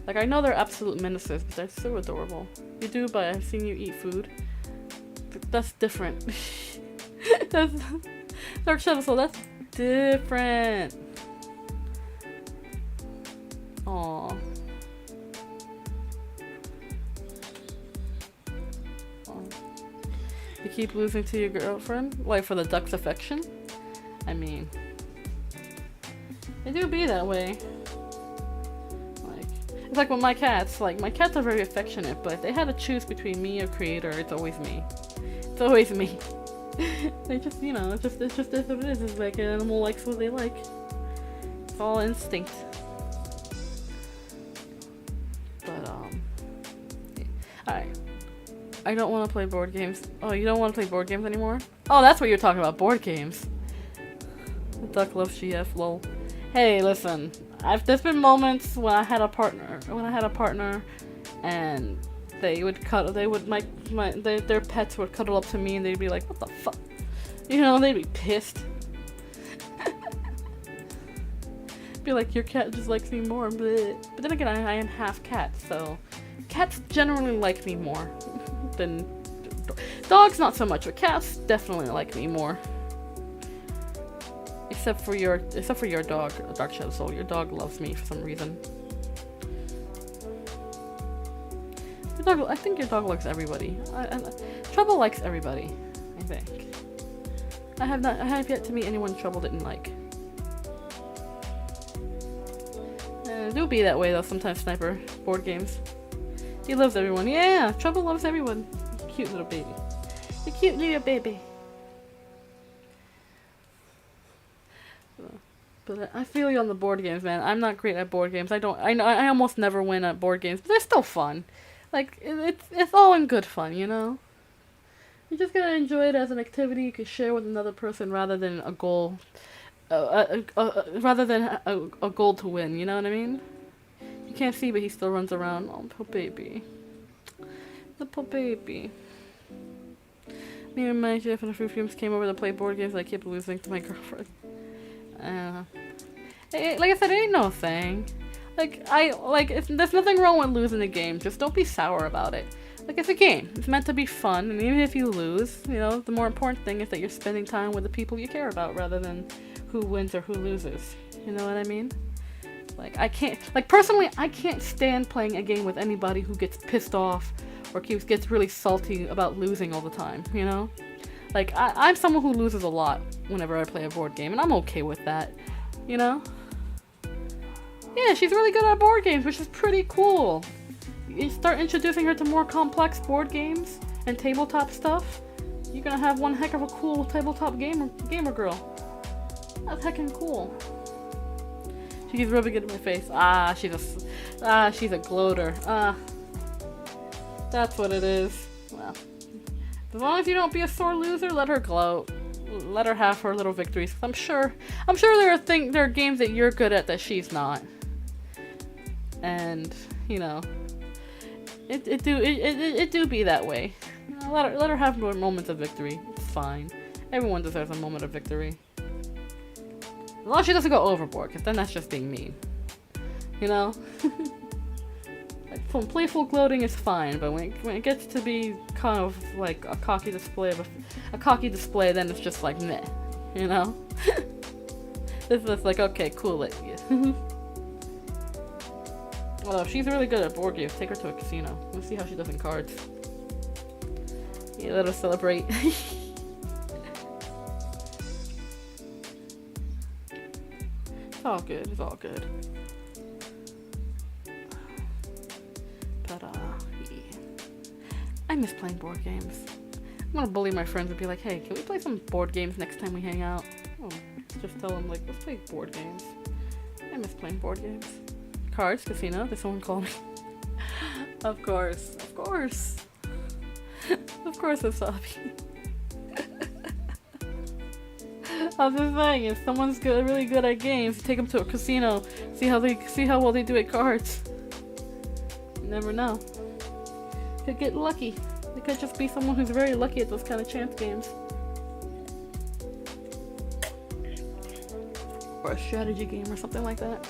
Like, I know they're absolute menaces, but they're so adorable. You do, but I've seen you eat food. That's different. That's Dark Shadow Soul, that's different. Aww. You keep losing to your girlfriend? Like, for the duck's affection? I mean, it do be that way. It's like with my cats. Like, my cats are very affectionate, but if they had to choose between me or Creator, it's always me. It's always me. They just, it's just what it is. It's like an animal likes what they like. It's all instinct. But, alright. I don't want to play board games. Oh, you don't want to play board games anymore? Oh, that's what you're talking about, board games. The duck loves GF, lol. Hey, listen. There's been moments when I had a partner, and their pets would cuddle up to me and they'd be like, what the fuck? They'd be pissed. Be like, your cat just likes me more. Bleh. But then again, I am half cat, so cats generally like me more than dogs. Not so much, but cats definitely like me more. Except for your dog, Dark Shadow Soul. Your dog loves me for some reason. I think your dog likes everybody. Trouble likes everybody, I think. I have yet to meet anyone Trouble didn't like. It do be that way though sometimes, Sniper. Board games. He loves everyone. Yeah, Trouble loves everyone. Cute little baby. The cute little baby. But I feel you on the board games, man. I'm not great at board games. I almost never win at board games, but they're still fun. Like, it's all in good fun, You just gotta enjoy it as an activity you can share with another person rather than a goal. Rather than a goal to win, you know what I mean? You can't see, but he still runs around. Oh, poor baby. The poor baby. Me and my Jeff and the Free Games came over to play board games. I kept losing to my girlfriend. Like I said, it ain't no thing. There's nothing wrong with losing a game. Just don't be sour about it. Like, it's a game. It's meant to be fun, and even if you lose, the more important thing is that you're spending time with the people you care about rather than who wins or who loses. You know what I mean? Personally, I can't stand playing a game with anybody who gets pissed off or gets really salty about losing all the time, I'm someone who loses a lot whenever I play a board game, and I'm okay with that, Yeah, she's really good at board games, which is pretty cool. You start introducing her to more complex board games and tabletop stuff, you're gonna have one heck of a cool tabletop gamer girl. That's heckin' cool. She keeps rubbing it in my face. She's a gloater. That's what it is. Well, as long as you don't be a sore loser, let her gloat. Let her have her little victories. I'm sure there are games that you're good at that she's not. And, you know, it do be that way. You know, let her have moments of victory. It's fine. Everyone deserves a moment of victory. As long as she doesn't go overboard, because then that's just being mean. You know? Like, playful gloating is fine, but when it gets to be kind of like a cocky display, then it's just like, meh. You know? It's just like, okay, cool it. Well, she's really good at board games. Take her to a casino. Let's see how she does in cards. Yeah, let her celebrate. It's all good. It's all good. But, yeah. I miss playing board games. I'm gonna bully my friends and be like, hey, can we play some board games next time we hang out? Oh, just tell them, like, let's play board games. I miss playing board games. Cards, casino, did someone call me? Of course. Of course. Of course it's Sabi. I was just saying, if someone's really good at games, take them to a casino, see how well they do at cards. You never know. Could get lucky. It could just be someone who's very lucky at those kind of chance games. Or a strategy game or something like that.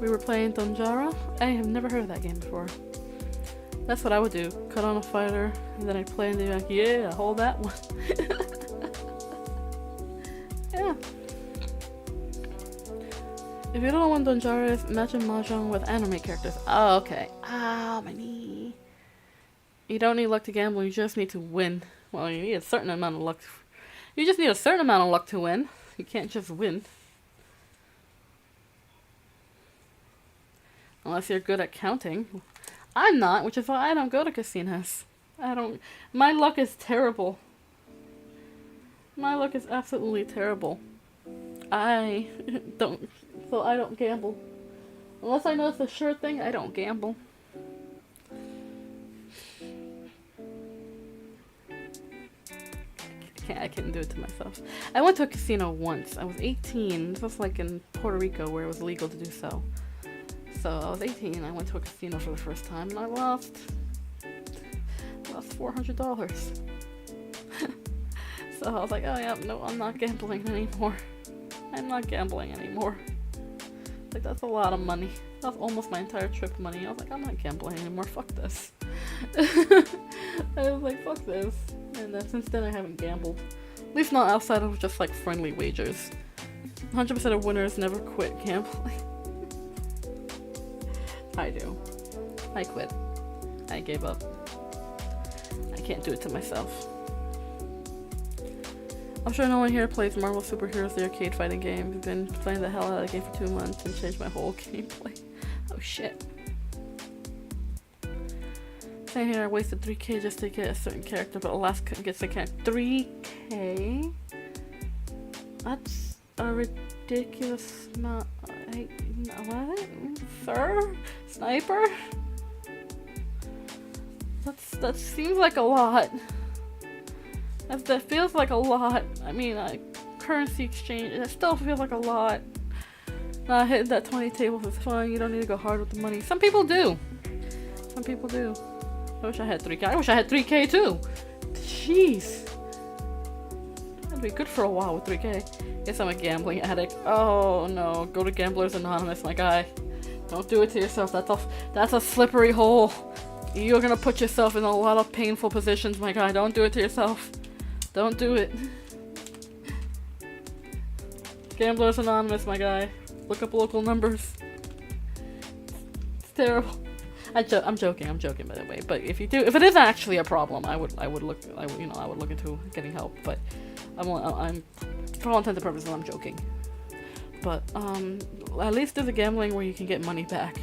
We were playing Donjara. I have never heard of that game before. That's what I would do. Cut on a fighter, and then I'd play and they'd be like, yeah, hold that one. Yeah. If you don't know what Donjara is, imagine Mahjong with anime characters. Oh, okay. My knee. You don't need luck to gamble, you just need to win. Well, you need a certain amount of luck. You just need a certain amount of luck to win. You can't just win. Unless you're good at counting. I'm not, which is why I don't go to casinos. My luck is terrible. My luck is absolutely terrible. I don't gamble. Unless I know it's a sure thing, I don't gamble. I couldn't do it to myself. I went to a casino once. I was 18. This was like in Puerto Rico where it was legal to do so. So I was 18 and I went to a casino for the first time and I lost $400. So I was like, oh yeah, no, I'm not gambling anymore. I'm not gambling anymore. Like, that's a lot of money. That's almost my entire trip money. I was like, I'm not gambling anymore. Fuck this. I was like, fuck this. And then since then I haven't gambled. At least not outside of just like friendly wagers. 100% of winners never quit gambling. I do. I quit. I gave up. I can't do it to myself. I'm sure no one here plays Marvel Superheroes, the arcade fighting game. I've been playing the hell out of the game for 2 months and changed my whole gameplay. Oh shit. Same here, I wasted 3k just to get a certain character, but alas, couldn't get the character. 3k? That's a ridiculous amount. What? Sir? Sniper? That seems like a lot. That feels like a lot. I mean, currency exchange, that still feels like a lot. Hitting that 20 tables is fine. You don't need to go hard with the money. Some people do. Some people do. I wish I had 3k. I wish I had 3k too. Jeez. That'd be good for a while with 3k. Guess I'm a gambling addict. Oh no. Go to Gamblers Anonymous, my guy. Don't do it to yourself. That's a slippery hole. You're gonna put yourself in a lot of painful positions, my guy. Don't do it to yourself. Don't do it. Gamblers Anonymous, my guy. Look up local numbers. It's terrible. I'm joking by the way. But if it is actually a problem, I would look into getting help. But I'm for all intents and purposes, I'm joking. But at least there's a gambling where you can get money back.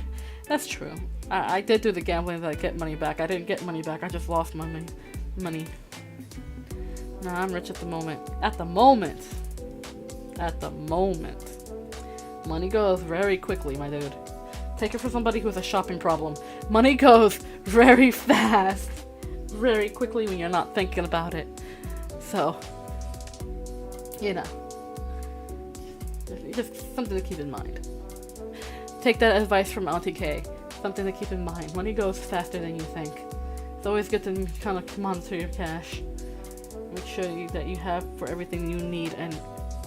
That's true. I did do the gambling that I get money back. I didn't get money back. I just lost my money. Nah, I'm rich at the moment. At the moment. Money goes very quickly, my dude. Take it for somebody who has a shopping problem. Money goes very fast. Very quickly when you're not thinking about it. So, you know. Just something to keep in mind. Take that advice from Auntie K. Something to keep in mind. Money goes faster than you think. It's always good to kind of monitor your cash. Make sure that you have for everything you need and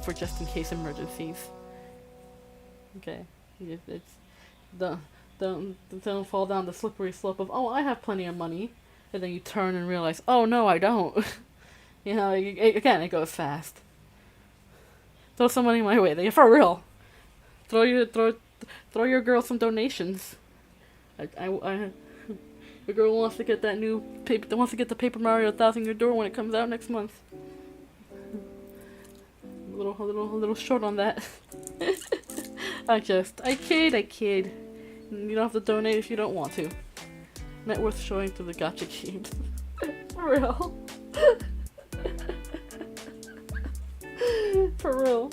for just in case emergencies. Okay, don't fall down the slippery slope of, oh, I have plenty of money, and then you turn and realize, oh no, I don't. You know, again, it goes fast. Throw some money my way, for real. Throw your girl some donations. The girl wants to get that new paper. Wants to get the Paper Mario 1000 Year Door when it comes out next month. A little short on that. I kid. You don't have to donate if you don't want to. Not worth showing to the gotcha games. For real. For real.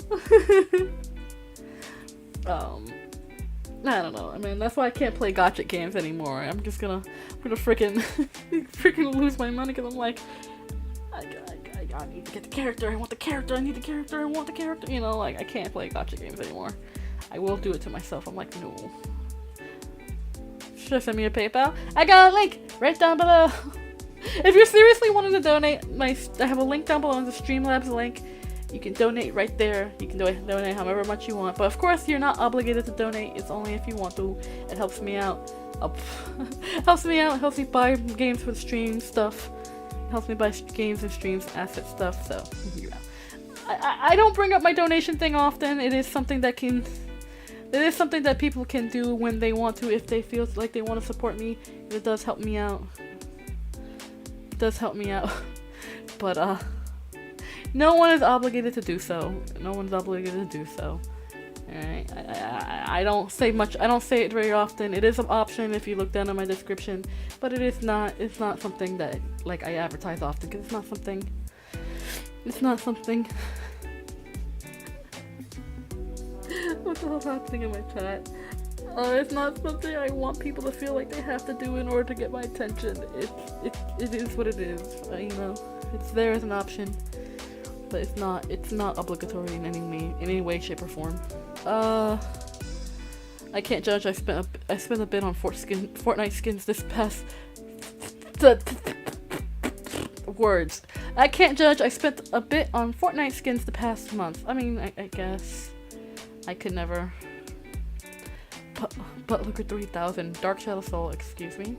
I don't know. I mean, that's why I can't play gotcha games anymore. I'm gonna freaking lose my money because I'm like, I need to get the character. I want the character. I need the character. I want the character. You know, like I can't play gotcha games anymore. I will do it to myself. I'm like, no. Should I send me a PayPal? I got a link right down below. If you're seriously wanting to donate, I have a link down below in the Streamlabs link. You can donate right there. You can donate however much you want. But of course, you're not obligated to donate. It's only if you want to. It helps me out. Helps me out. Helps me buy games for the stream stuff. Helps me buy games and streams, asset stuff. So, yeah. I don't bring up my donation thing often. It is something that people can do when they want to, if they feel like they want to support me. It does help me out. But no one is obligated to do so. Alright. I don't say much. I don't say it very often. It is an option if you look down in my description, but it's not something that like I advertise often because it's not something. What the hell's happening in my chat? It's not something I want people to feel like they have to do in order to get my attention. It is what it is. You know, it's there as an option, but it's not obligatory in any way, shape, or form. I can't judge. I spent a bit on Fortnite skins this past words. I can't judge. I spent a bit on Fortnite skins the past month. I mean, I guess I could never. But look at 3000. Dark Shadow Soul, excuse me.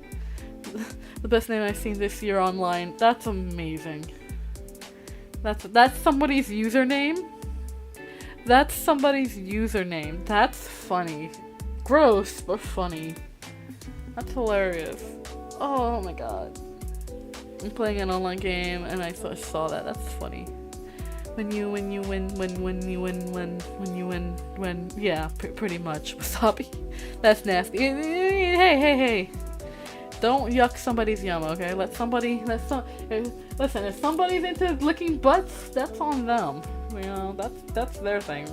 The best name I've seen this year online. That's amazing. That's somebody's username. That's funny. Gross, but funny. That's hilarious. Oh my god. I'm playing an online game and I saw that. That's funny. When you win. Yeah, pretty much. Wasabi. That's nasty. Hey. Don't yuck somebody's yum, okay? Listen, if somebody's into licking butts, that's on them. You know, that's their thing.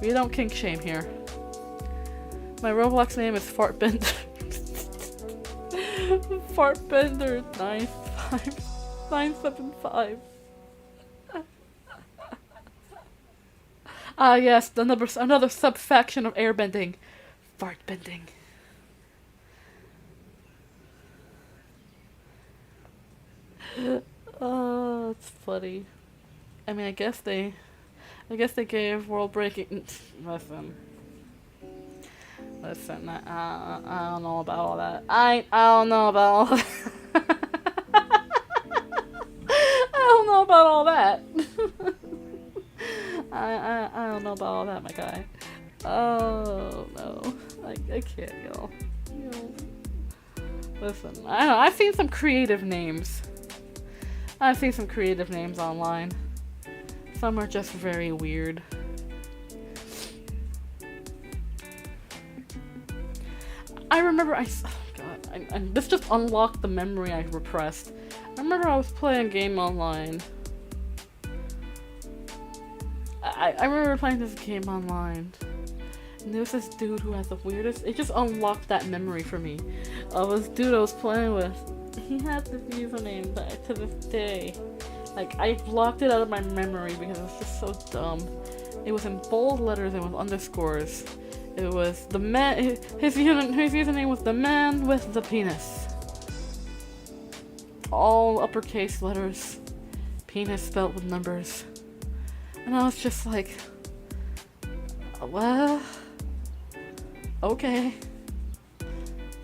We don't kink shame here. My Roblox name is Fartbender. Fartbender 975. Yes, another subfaction of airbending. Fartbending. Oh, it's funny. I mean, I guess they gave world breaking. Listen. I don't know about all that. I don't know about all that. I don't know about all that. I don't know about all that, my guy. Oh no, I can't, y'all. Listen, I don't know. I've seen some creative names online. Some are just very weird. I remember this just unlocked the memory I repressed. I remember I was playing a game online. I remember playing this game online. And there was this dude who has the weirdest. It just unlocked that memory for me of this dude I was playing with. He had this username that to this day, like, I blocked it out of my memory because it was just so dumb. It was in bold letters and with underscores. It was the man. His username was the man with the penis. All uppercase letters. Penis spelled with numbers. And I was just like, well, okay.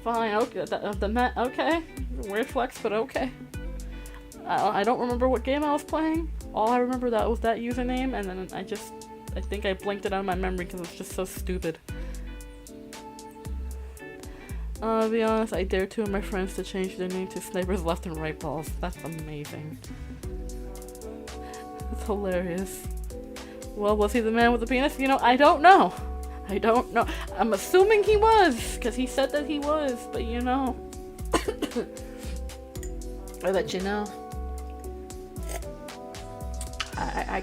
Fine, okay. Okay. Weird flex, but okay. I don't remember what game I was playing. All I remember that was that username, and then I think I blinked it out of my memory because it was just so stupid. I'll be honest, I dare two of my friends to change their name to Snipers Left and Right Balls. That's amazing. It's hilarious. Well, was he the man with the penis? You know, I don't know. I don't know. I'm assuming he was, because he said that he was, but you know. I'll let you know. I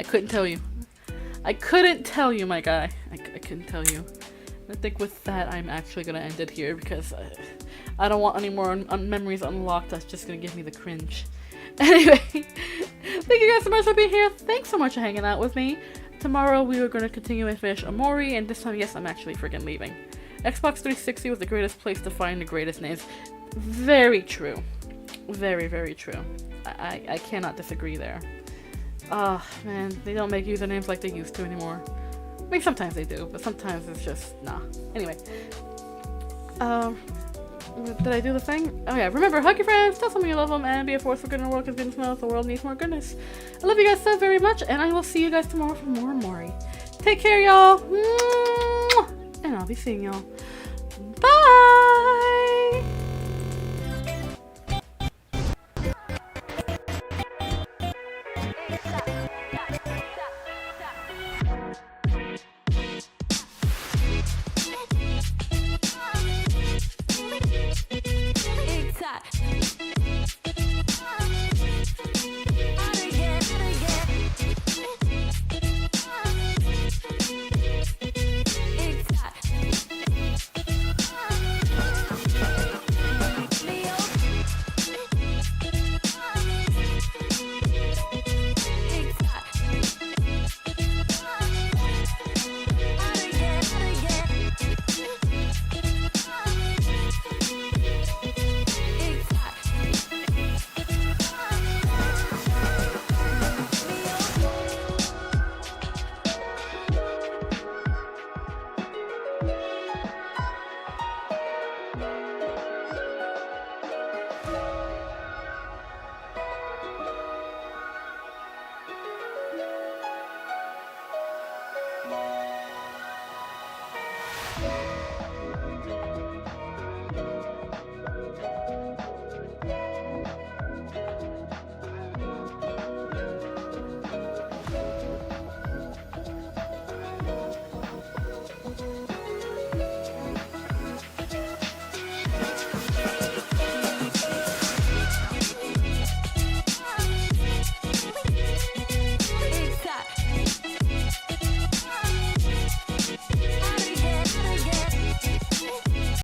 couldn't tell you. I couldn't tell you, my guy. I couldn't tell you. I think with that, I'm actually gonna end it here because I don't want any more memories unlocked. That's just gonna give me the cringe. Anyway, thank you guys so much for being here. Thanks so much for hanging out with me. Tomorrow we are gonna continue and finish Amori, and this time, yes, I'm actually freaking leaving. Xbox 360 was the greatest place to find the greatest names. Very true. Very, very true. I cannot disagree there. Man, they don't make usernames like they used to anymore. I mean, sometimes they do, but sometimes it's just, nah. Anyway. Did I do the thing? Oh yeah, remember, hug your friends, tell someone you love them, and be a force for good in the world because goodness knows the world needs more goodness. I love you guys so very much, and I will see you guys tomorrow for more Mori. Take care, y'all. And I'll be seeing y'all. Bye!